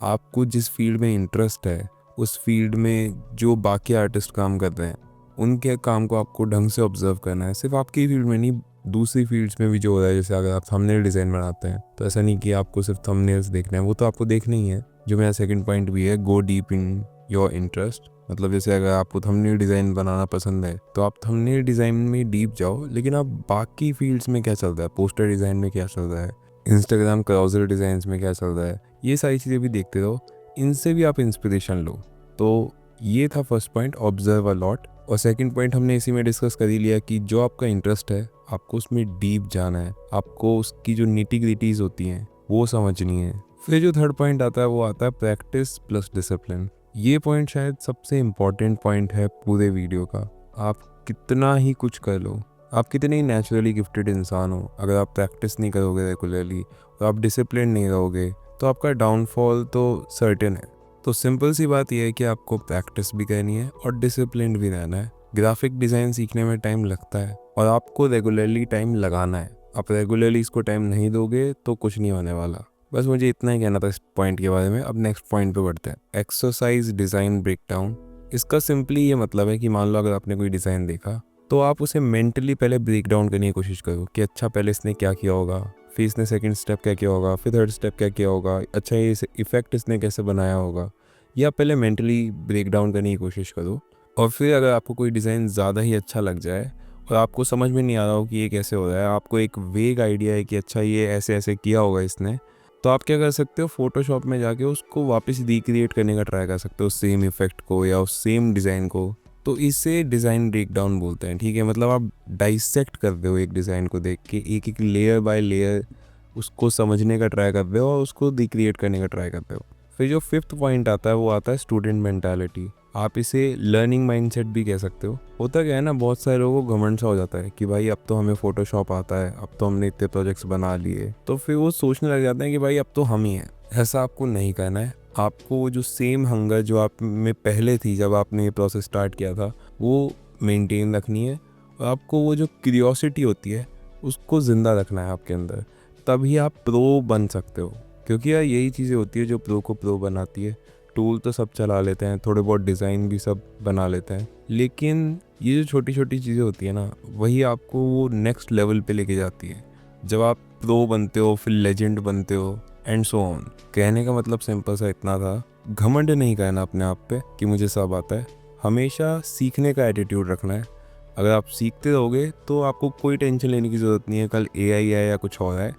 आपको जिस फील्ड में इंटरेस्ट है उस फील्ड में जो बाकी आर्टिस्ट काम कर रहे हैं उनके काम को आपको ढंग से ऑब्जर्व करना है। सिर्फ आपकी फील्ड में नहीं, दूसरी फील्ड्स में भी जो हो रहा है। जैसे अगर आप थंबनेल डिज़ाइन बनाते हैं तो ऐसा नहीं कि आपको सिर्फ थंबनेल्स देखना है, वो तो आपको देखना ही है। जो मेरा सेकंड पॉइंट भी है, go deep in your interest. मतलब जैसे अगर आपको थंबनेल डिज़ाइन बनाना पसंद है तो आप थंबनेल डिज़ाइन में डीप जाओ, लेकिन आप बाकी फील्ड्स में क्या चल रहा है, पोस्टर डिज़ाइन में क्या चल रहा है, इंस्टाग्राम क्राउजर डिज़ाइंस में क्या चल रहा है, ये सारी चीज़ें भी देखते रहो, इनसे भी आप इंस्पिरेशन लो। तो ये था first point, observe a lot. और सेकंड पॉइंट हमने इसी में डिस्कस कर ही लिया कि जो आपका इंटरेस्ट है आपको उसमें डीप जाना है, आपको उसकी जो निटी ग्रिटीज़ होती हैं वो समझनी है। फिर जो थर्ड पॉइंट आता है वो आता है प्रैक्टिस प्लस डिसिप्लिन। ये पॉइंट शायद सबसे इम्पॉर्टेंट पॉइंट है पूरे वीडियो का। आप कितना ही कुछ कर लो, आप कितने ही नेचुरली गिफ्टेड इंसान हो, अगर आप प्रैक्टिस नहीं करोगे रेगुलरली और आप डिसिप्लिन नहीं रहोगे तो आपका डाउनफॉल तो सर्टेन है। तो सिंपल सी बात यह है कि आपको प्रैक्टिस भी करनी है और डिसिप्लिन भी रहना है। ग्राफिक डिज़ाइन सीखने में टाइम लगता है और आपको रेगुलरली टाइम लगाना है। आप रेगुलरली इसको टाइम नहीं दोगे तो कुछ नहीं होने वाला। बस मुझे इतना ही कहना था इस पॉइंट के बारे में। अब नेक्स्ट पॉइंट पे बढ़ते हैं, एक्सरसाइज डिज़ाइन ब्रेकडाउन। इसका सिंपली ये मतलब है कि मान लो अगर आपने कोई डिज़ाइन देखा तो आप उसे मेंटली पहले ब्रेक डाउन करने की कोशिश करो कि अच्छा पहले इसने क्या किया होगा, फिर इसने सेकंड स्टेप क्या किया होगा, फिर थर्ड स्टेप क्या किया होगा, अच्छा ये इफेक्ट इसने कैसे बनाया होगा। या पहले मेंटली ब्रेक डाउन करने की कोशिश करो। और फिर अगर आपको कोई डिज़ाइन ज़्यादा ही अच्छा लग जाए और आपको समझ में नहीं आ रहा हो कि ये कैसे हो रहा है, आपको एक वेग आइडिया है कि अच्छा ये ऐसे ऐसे किया होगा इसने, तो आप क्या कर सकते हो, फोटोशॉप में जाके उसको वापस रिक्रिएट करने का ट्राई कर सकते हो, सेम इफेक्ट को या उस सेम डिज़ाइन को। तो इसे डिज़ाइन ब्रेकडाउन बोलते हैं। ठीक है, मतलब आप डाइसेक्ट कर रहे हो एक डिज़ाइन को देख के, एक एक लेयर बाय लेयर उसको समझने का ट्राई कर रहे हो और उसको रिक्रिएट करने का ट्राई कर रहे हो। फिर जो फिफ्थ पॉइंट आता है वो आता है स्टूडेंट मेंटालिटी। आप इसे लर्निंग माइंडसेट भी कह सकते हो। होता क्या है ना, बहुत सारे लोगों को घमंड सा हो जाता है कि भाई अब तो हमें फोटोशॉप आता है, अब तो हमने इतने प्रोजेक्ट्स बना लिए, तो फिर वो सोचने लग जाते हैं कि भाई अब तो हम ही हैं। ऐसा आपको नहीं करना है। आपको वो जो सेम हंगर जो आप में पहले थी जब आपने ये प्रोसेस स्टार्ट किया था वो मेंटेन रखनी है। और आपको वो जो क्यूरियोसिटी होती है उसको ज़िंदा रखना है आपके अंदर, तभी आप प्रो बन सकते हो। क्योंकि यार यही चीज़ें होती है जो प्रो को प्रो बनाती है। टूल तो सब चला लेते हैं, थोड़े बहुत डिज़ाइन भी सब बना लेते हैं, लेकिन ये जो छोटी छोटी चीज़ें होती है ना, वही आपको वो नेक्स्ट लेवल पे लेके जाती है। जब आप प्रो बनते हो, फिर लेजेंड बनते हो एंड सो ऑन। कहने का मतलब सिंपल सा इतना था, घमंड नहीं करना अपने आप पे कि मुझे सब आता है। हमेशा सीखने का एटीट्यूड रखना है। अगर आप सीखते रहोगे तो आपको कोई टेंशन लेने की ज़रूरत नहीं है कल एआई है या कुछ और है।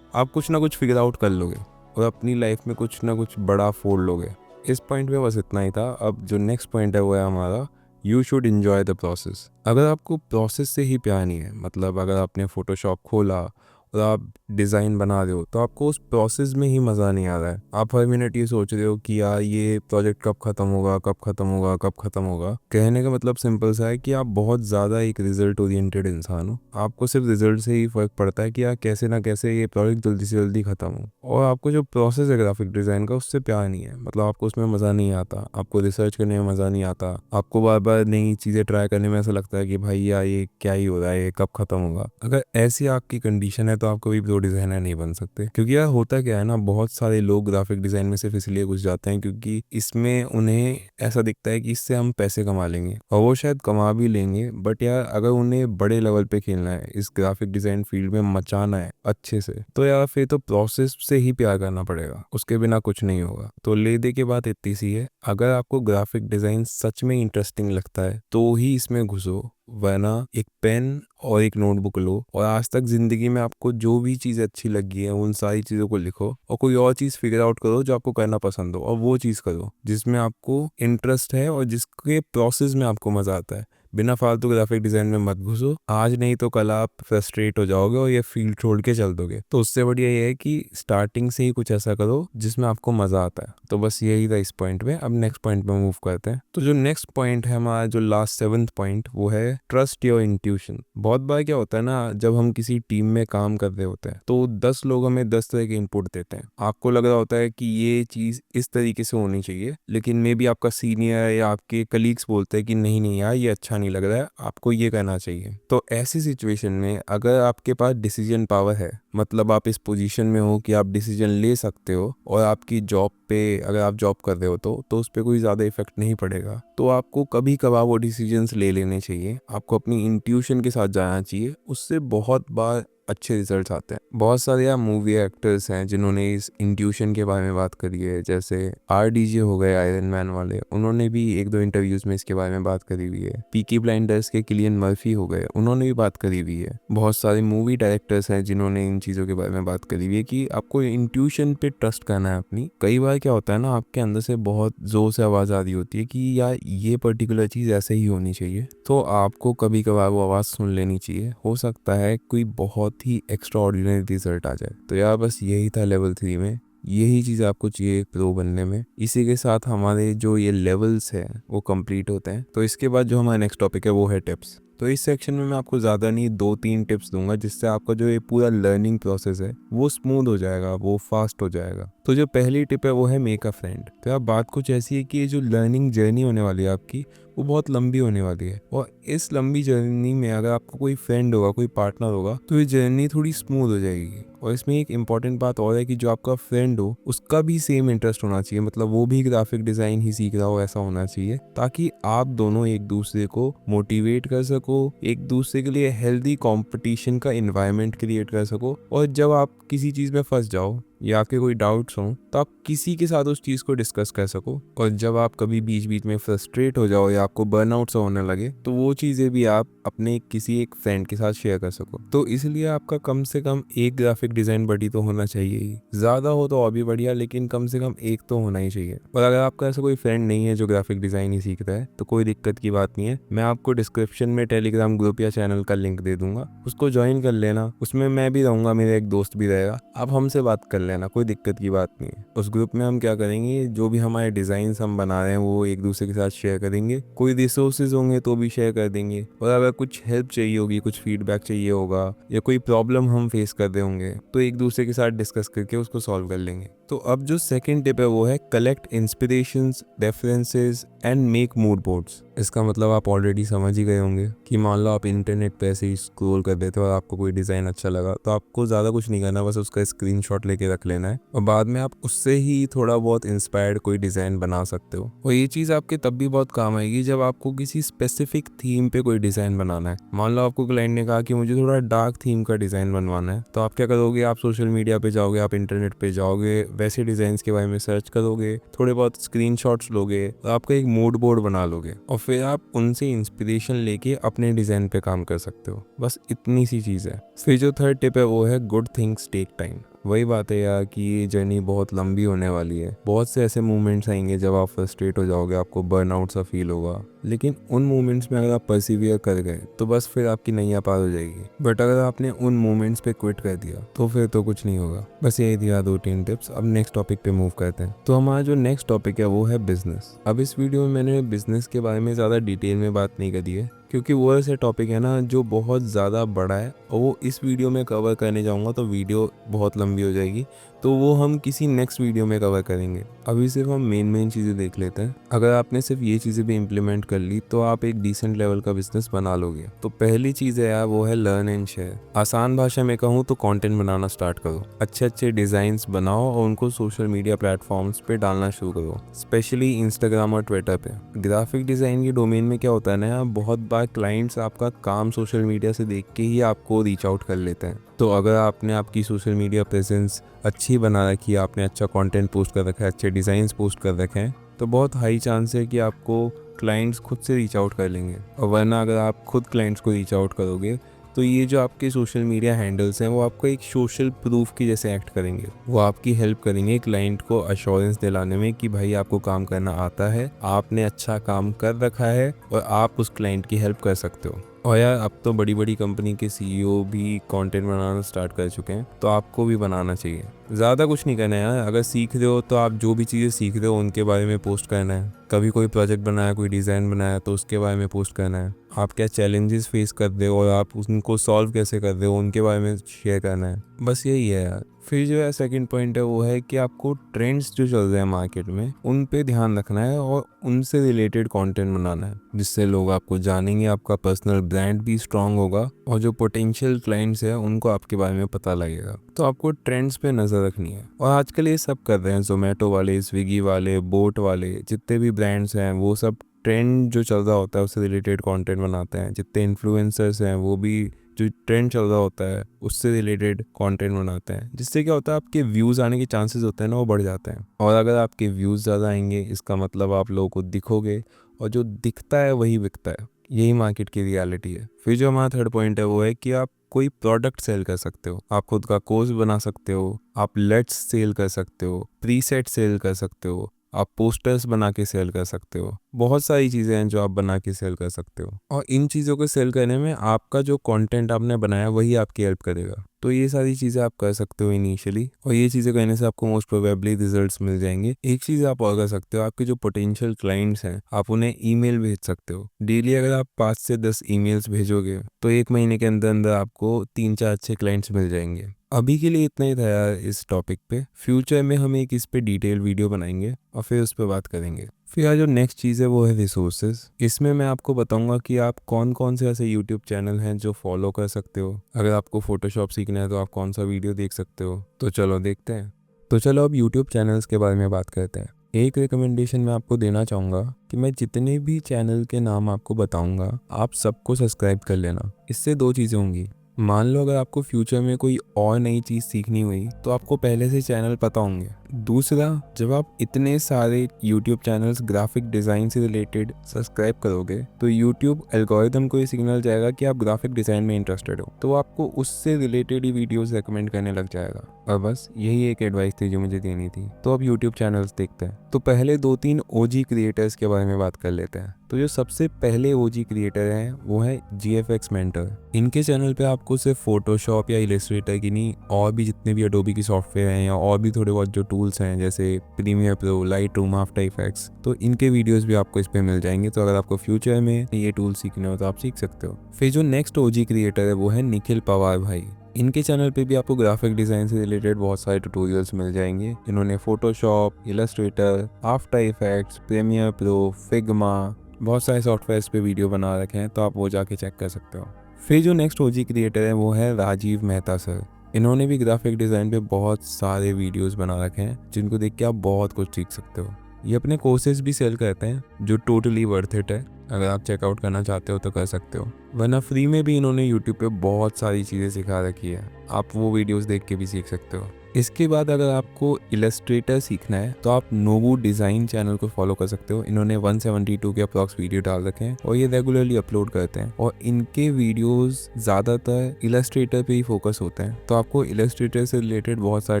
आप कुछ ना कुछ फिगर आउट कर लोगे और अपनी लाइफ में कुछ ना कुछ बड़ा फोड़ लोगे। इस पॉइंट पे बस इतना ही था। अब जो नेक्स्ट पॉइंट है वो है हमारा, you should enjoy the process. अगर आपको प्रोसेस से ही प्यार नहीं है, मतलब अगर आपने फ़ोटोशॉप खोला और आप डिज़ाइन बना रहे हो तो आपको उस प्रोसेस में ही मज़ा नहीं आ रहा है, आप हर मिनट ये सोच रहे हो कि यार ये प्रोजेक्ट कब ख़त्म होगा, कब ख़त्म होगा, कब ख़त्म होगा। कहने का मतलब सिंपल सा है कि आप बहुत ज़्यादा एक रिजल्ट ओरिएंटेड इंसान हो। आपको सिर्फ रिजल्ट से ही फ़र्क पड़ता है कि यार कैसे ना कैसे ये प्रोजेक्ट जल्दी से जल्दी ख़त्म हो। और आपको जो प्रोसेस है ग्राफिक डिज़ाइन का उससे प्यार नहीं है, मतलब आपको उसमें मज़ा नहीं आता, आपको रिसर्च करने में मज़ा नहीं आता, आपको बार बार नई चीज़ें ट्राई करने में ऐसा लगता है कि भाई यार ये क्या ही हो रहा है, ये कब ख़त्म होगा। अगर ऐसी आपकी कंडीशन है तो आप कभी प्रो डिज़ाइनर नहीं बन सकते। क्योंकि यार होता क्या है ना, बहुत सारे लोग ग्राफिक डिज़ाइन में सिर्फ इसलिए घुस जाते हैं क्योंकि इसमें उन्हें ऐसा दिखता है कि इससे हम पैसे कमा लेंगे, और वो शायद कमा भी लेंगे, बट यार अगर उन्हें बड़े लेवल पे खेलना है, इस ग्राफिक डिज़ाइन फील्ड में मचाना है अच्छे से, तो यार फिर तो प्रोसेस से ही प्यार करना पड़ेगा, उसके बिना कुछ नहीं होगा। तो ले दे के बात इतनी सी है, अगर आपको ग्राफिक डिज़ाइन सच में इंटरेस्टिंग लगता है तो ही इसमें घुसो, वरना एक पेन और एक नोटबुक लो और आज तक ज़िंदगी में आपको जो भी चीज़ अच्छी लगी है उन सारी चीज़ों को लिखो और कोई और चीज़ फिगर आउट करो जो आपको करना पसंद हो, और वो चीज़ करो जिसमें आपको इंटरेस्ट है और जिसके प्रोसेस में आपको मज़ा आता है। बिना फालतू ग्राफिक डिज़ाइन में मत घुसो, आज नहीं तो कल आप फ्रस्ट्रेट हो जाओगे और ये फील्ड छोड़ के चल दोगे। तो उससे बढ़िया ये है कि स्टार्टिंग से ही कुछ ऐसा करो जिसमें आपको मज़ा आता है। तो बस यही था इस पॉइंट पे। अब नेक्स्ट पॉइंट पे मूव करते हैं। तो जो नेक्स्ट पॉइंट है हमारा, जो लास्ट 7th पॉइंट, वो है ट्रस्ट योर इंट्यूशन। बहुत बार क्या होता है ना, जब हम किसी टीम में काम कर रहे होते हैं तो 10 लोग हमें 10 तरह के इनपुट देते हैं। आपको लग रहा होता है कि ये चीज़ इस तरीके से होनी चाहिए, लेकिन मे बी आपका सीनियर या आपके कलीग्स बोलते हैं कि नहीं नहीं यार ये अच्छा नहीं लग रहा है, आपको ये करना चाहिए। तो ऐसी सिचुएशन में अगर आपके पास डिसीजन पावर है, मतलब आप इस पोजीशन में हो कि आप डिसीजन ले सकते हो और आपकी जॉब पे अगर आप जॉब कर रहे हो तो उस पर कोई ज़्यादा इफेक्ट नहीं पड़ेगा, तो आपको कभी कभार वो डिसीजंस ले लेने चाहिए। आपको अपनी इंट्यूशन के साथ जाना चाहिए, उससे बहुत बार अच्छे रिजल्ट्स आते हैं। बहुत सारे यार मूवी एक्टर्स हैं जिन्होंने इस इंट्यूशन के बारे में बात करी है, जैसे RDJ हो गए आयरन मैन वाले, उन्होंने भी एक दो इंटरव्यूज में इसके बारे में बात करी हुई है। पीकी ब्लाइंडर्स के किलियन मर्फी हो गए, उन्होंने भी बात करी हुई है। बहुत सारे मूवी डायरेक्टर्स हैं जिन्होंने इन चीज़ों के बारे में बात करी हुई है कि आपको इंट्यूशन पे ट्रस्ट करना है अपनी। कई बार क्या होता है ना, आपके अंदर से बहुत जोर से आवाज़ आ रही होती है कि यार ये पर्टिकुलर चीज़ ऐसे ही होनी चाहिए, तो आपको कभी कभार वो आवाज़ सुन लेनी चाहिए। हो सकता है कोई बहुत ही एक्स्ट्रा ऑर्डिनरी रिजल्ट आ जाए। तो यार बस यही था लेवल 3 में, यही चीज़ आपको चाहिए प्रो बनने में। इसी के साथ हमारे जो ये लेवल्स हैं वो कंप्लीट होते हैं। तो इसके बाद जो हमारा नेक्स्ट टॉपिक है वो है टिप्स। तो इस सेक्शन में मैं आपको ज़्यादा नहीं 2-3 टिप्स दूंगा जिससे आपका जो ये पूरा लर्निंग प्रोसेस है वो स्मूथ हो जाएगा, वो फास्ट हो जाएगा। तो जो पहली टिप है वो है मेक अ फ्रेंड। तो अब बात कुछ ऐसी है कि ये जो लर्निंग जर्नी होने वाली है आपकी, वो बहुत लंबी होने वाली है, और इस लंबी जर्नी में अगर आपका कोई फ्रेंड होगा, कोई पार्टनर होगा, तो ये जर्नी थोड़ी स्मूथ हो जाएगी। और इसमें एक इम्पॉर्टेंट बात और है कि जो आपका फ्रेंड हो उसका भी सेम इंटरेस्ट होना चाहिए, मतलब वो भी ग्राफिक डिज़ाइन ही सीख रहा हो, ऐसा होना चाहिए, ताकि आप दोनों एक दूसरे को मोटिवेट कर सको, एक दूसरे के लिए हेल्दी कंपटीशन का इन्वायरमेंट क्रिएट कर सको। और जब आप किसी चीज़ में फंस जाओ या आपके कोई डाउट्स हों तो आप किसी के साथ उस चीज़ को डिस्कस कर सको। और जब आप कभी बीच बीच में फ्रस्ट्रेट हो जाओ या आपको बर्नआउट सा होने लगे तो वो चीज़ें भी आप अपने किसी एक फ्रेंड के साथ शेयर कर सको। तो इसलिए आपका कम से कम एक ग्राफिक डिज़ाइन बडी तो होना चाहिए ही, ज़्यादा हो तो और भी बढ़िया, लेकिन कम से कम एक तो होना ही चाहिए। और अगर आपका ऐसा कोई फ्रेंड नहीं है जो ग्राफिक डिज़ाइन ही सीख रहा है तो कोई दिक्कत की बात नहीं है, मैं आपको डिस्क्रिप्शन में टेलीग्राम ग्रुप या चैनल का लिंक दे दूंगा, उसको ज्वाइन कर लेना। उसमें मैं भी रहूँगा, मेरा एक दोस्त भी रहेगा, आप हमसे बात कर लेना, कोई दिक्कत की बात नहीं है। उस ग्रुप में हम क्या करेंगे, जो भी हमारे डिज़ाइंस हम बना रहे हैं वो एक दूसरे के साथ शेयर करेंगे, कोई रिसोर्सेज होंगे तो भी शेयर कर देंगे, और अगर कुछ हेल्प चाहिए होगी, कुछ फीडबैक चाहिए होगा या कोई प्रॉब्लम हम फेस कर रहे होंगे तो एक दूसरे के साथ डिस्कस करके उसको सॉल्व कर लेंगे। तो अब जो सेकंड टिप है वो है collect inspirations, references and make mood boards. इसका मतलब आप ऑलरेडी समझ ही गए होंगे कि मान लो आप इंटरनेट पे ऐसे ही स्क्रॉल कर देते हो और आपको कोई डिज़ाइन अच्छा लगा तो आपको ज़्यादा कुछ नहीं करना, बस उसका स्क्रीनशॉट लेके रख लेना है और बाद में आप उससे ही थोड़ा बहुत इंस्पायर्ड कोई डिज़ाइन बना सकते हो। और ये चीज़ आपके तब भी बहुत काम आएगी जब आपको किसी स्पेसिफिक थीम पे कोई डिज़ाइन बनाना है। मान लो आपको क्लाइंट ने कहा कि मुझे थोड़ा डार्क थीम का डिज़ाइन बनवाना है, तो आप क्या करोगे, आप सोशल मीडिया पे जाओगे, आप इंटरनेट पे जाओगे, वैसे डिज़ाइंस के बारे में सर्च करोगे, थोड़े बहुत स्क्रीनशॉट्स लोगे, तो आपका एक मूड बोर्ड बना लोगे और फिर आप उनसे इंस्पिरेशन लेके अपने डिज़ाइन पे काम कर सकते हो। बस इतनी सी चीज़ है। फिर जो थर्ड टिप है वो है गुड थिंग्स टेक टाइम। वही बात है यार कि ये जर्नी बहुत लंबी होने वाली है, बहुत से ऐसे मोमेंट्स आएंगे जब आप फ्रस्ट्रेट हो जाओगे, आपको बर्नआउट सा फील होगा, लेकिन उन मोमेंट्स में अगर आप परसिवियर कर गए तो बस फिर आपकी नैया पार हो जाएगी। बट अगर आपने उन मोमेंट्स पे क्विट कर दिया तो फिर तो कुछ नहीं होगा। बस यही दिया 2-3 टिप्स। अब नेक्स्ट टॉपिक पे मूव करते हैं। तो हमारा जो नेक्स्ट टॉपिक है वो है बिजनेस। अब इस वीडियो में मैंने बिजनेस के बारे में ज़्यादा डिटेल में बात नहीं करी है क्योंकि वो ऐसे टॉपिक है ना जो बहुत ज़्यादा बड़ा है और वो इस वीडियो में कवर करने जाऊँगा तो वीडियो बहुत लंबी हो जाएगी, तो वो हम किसी नेक्स्ट वीडियो में कवर करेंगे। अभी सिर्फ हम मेन चीज़ें देख लेते हैं। अगर आपने सिर्फ ये चीज़ें भी इम्प्लीमेंट कर ली तो आप एक डिसेंट लेवल का बिजनेस बना लोगे। तो पहली चीज़ है यार वो है लर्न एंड शेयर। आसान भाषा में कहूँ तो कंटेंट बनाना स्टार्ट करो, अच्छे अच्छे डिज़ाइंस बनाओ और उनको सोशल मीडिया प्लेटफॉर्म्स पे डालना शुरू करो, स्पेशली इंस्टाग्राम और ट्विटर पे। ग्राफिक डिज़ाइन की डोमेन में क्या होता है ना यार, बहुत बार क्लाइंट्स आपका काम सोशल मीडिया से देख के ही आपको रीच आउट कर लेते हैं। तो अगर आपने आपकी सोशल मीडिया प्रेजेंस अच्छी बना रखी है, आपने अच्छा कंटेंट पोस्ट कर रखा है, अच्छे डिज़ाइंस पोस्ट कर रखे हैं, तो बहुत हाई चांस है कि आपको क्लाइंट्स खुद से रीच आउट कर लेंगे। और वरना अगर आप खुद क्लाइंट्स को रीच आउट करोगे तो ये जो आपके सोशल मीडिया हैंडल्स हैं वो आपको एक सोशल प्रूफ की जैसे एक्ट करेंगे। वो आपकी हेल्प करेंगे क्लाइंट को अश्योरेंस दिलाने में कि भाई आपको काम करना आता है, आपने अच्छा काम कर रखा है और आप उस क्लाइंट की हेल्प कर सकते हो। और यार अब तो बड़ी बड़ी कंपनी के सीईओ भी कंटेंट बनाना स्टार्ट कर चुके हैं, तो आपको भी बनाना चाहिए। ज़्यादा कुछ नहीं करना है यार, अगर सीख रहे हो तो आप जो भी चीज़ें सीख रहे हो उनके बारे में पोस्ट करना है। कभी कोई प्रोजेक्ट बनाया, कोई डिज़ाइन बनाया तो उसके बारे में पोस्ट करना है। आप क्या चैलेंजेस फेस कर रहे हो और आप उनको सॉल्व कैसे कर रहे हो उनके बारे में शेयर करना है। बस यही है यार। फिर जो है सेकंड पॉइंट है वो है कि आपको ट्रेंड्स जो चल रहे हैं मार्केट में उन पे ध्यान रखना है और उनसे रिलेटेड कंटेंट बनाना है, जिससे लोग आपको जानेंगे, आपका पर्सनल ब्रांड भी स्ट्रांग होगा और जो पोटेंशियल क्लाइंट्स हैं उनको आपके बारे में पता लगेगा। तो आपको ट्रेंड्स पे नज़र रखनी है और आजकल ये सब कर रहे हैं, जोमेटो वाले, स्विगी वाले, बोट वाले, जितने भी ब्रांड्स हैं वो सब ट्रेंड जो चल रहा होता है उससे रिलेटेड कंटेंट बनाते हैं। जितने इन्फ्लुएंसर्स हैं वो भी जो ट्रेंड चल रहा होता है उससे रिलेटेड कंटेंट बनाते हैं, जिससे क्या होता है आपके व्यूज़ आने के चांसेस होते हैं ना वो बढ़ जाते हैं। और अगर आपके व्यूज़ ज़्यादा आएंगे इसका मतलब आप लोगों को दिखोगे और जो दिखता है वही बिकता है। यही मार्केट की रियलिटी है। फिर जो हमारा थर्ड पॉइंट है वो है कि आप कोई प्रोडक्ट सेल कर सकते हो, आप खुद का कोर्स बना सकते हो, आप लेट्स सेल कर सकते हो, प्रीसेट सेल कर सकते हो, आप पोस्टर्स बना के सेल कर सकते हो, बहुत सारी चीज़ें हैं जो आप बना के सेल कर सकते हो। और इन चीज़ों को सेल करने में आपका जो कंटेंट आपने बनाया वही आपकी हेल्प करेगा। तो ये सारी चीज़ें आप कर सकते हो इनिशियली, और ये चीज़ें करने से आपको मोस्ट प्रोबेबली रिजल्ट्स मिल जाएंगे। एक चीज़ आप और कर सकते हो, आपके जो पोटेंशियल क्लाइंट्स हैं आप उन्हें ईमेल भेज सकते हो। डेली अगर आप 5 से 10 ईमेल्स भेजोगे तो 1 महीने के अंदर अंदर आपको 3-4 अच्छे क्लाइंट्स मिल जाएंगे। अभी के लिए इतना ही था यार इस टॉपिक पे। फ्यूचर में हम एक इस पे डिटेल वीडियो बनाएंगे और फिर उस पर बात करेंगे। फिर यार जो नेक्स्ट चीज़ है वो है रिसोर्सेज। इसमें मैं आपको बताऊंगा कि आप कौन कौन से ऐसे यूट्यूब चैनल हैं जो फॉलो कर सकते हो। अगर आपको फोटोशॉप सीखना है तो आप कौन सा वीडियो देख सकते हो। तो चलो देखते हैं। तो चलो अब यूट्यूब चैनल्स के बारे में बात करते हैं। एक रिकमेंडेशन मैं आपको देना चाहूँगा कि मैं जितने भी चैनल के नाम आपको बताऊंगा आप सबको सब्सक्राइब कर लेना। इससे 2 चीज़ें होंगी। मान लो अगर आपको फ्यूचर में कोई और नई चीज़ सीखनी हुई तो आपको पहले से चैनल पता होंगे। दूसरा, जब आप इतने सारे YouTube चैनल्स ग्राफिक डिज़ाइन से रिलेटेड सब्सक्राइब करोगे तो YouTube एल्गोरिदम को ये सिग्नल जाएगा कि आप ग्राफिक डिज़ाइन में इंटरेस्टेड हो, तो आपको उससे रिलेटेड ही वीडियोस रेकमेंड करने लग जाएगा। और बस यही एक एडवाइस थी जो मुझे देनी थी। तो अब YouTube चैनल्स देखते हैं। तो पहले 2-3 OG क्रिएटर्स के बारे में बात कर लेते हैं। तो जो सबसे पहले OG क्रिएटर हैं वो है GFX मेंटर। इनके चैनल पे आपको सिर्फ फोटोशॉप या इलस्ट्रेटर की नहीं, और भी जितने भी एडोबी की सॉफ्टवेयर हैं या और भी थोड़े बहुत जो टूल्स हैं जैसे Premiere Pro, Lightroom, After Effects, तो इनके वीडियोस भी आपको इस पे मिल जाएंगे। तो अगर आपको फ्यूचर में ये टूल सीखने हो तो आप सीख सकते हो। फिर जो नेक्स्ट OG क्रिएटर है वो है निखिल पवार भाई। इनके चैनल पे भी आपको ग्राफिक डिज़ाइन से रिलेटेड बहुत सारे ट्यूटोरियल्स मिल जाएंगे। इन्होंने Photoshop, Illustrator, After Effects, Premiere Pro, Figma, बहुत सारे सॉफ्टवेयर्स पे वीडियो बना रखे हैं, तो आप वो जाके चेक कर सकते हो। फिर जो नेक्स्ट OG क्रिएटर है वो है राजीव मेहता सर। इन्होंने भी ग्राफिक डिज़ाइन पे बहुत सारे वीडियोस बना रखे हैं जिनको देख के आप बहुत कुछ सीख सकते हो। ये अपने कोर्सेज भी सेल करते हैं जो टोटली वर्थ इट है। अगर आप चेकआउट करना चाहते हो तो कर सकते हो, वरना फ्री में भी इन्होंने यूट्यूब पे बहुत सारी चीज़ें सिखा रखी है, आप वो वीडियोस देख के भी सीख सकते हो। इसके बाद अगर आपको इलस्ट्रेटर सीखना है तो आप नोबू डिज़ाइन चैनल को फॉलो कर सकते हो। इन्होंने 172 के अप्रॉक्स वीडियो डाल रखे हैं और ये रेगुलरली अपलोड करते हैं, और इनके वीडियोस ज़्यादातर इलस्ट्रेटर पे ही फोकस होते हैं। तो आपको इलस्ट्रेटर से रिलेटेड बहुत सारे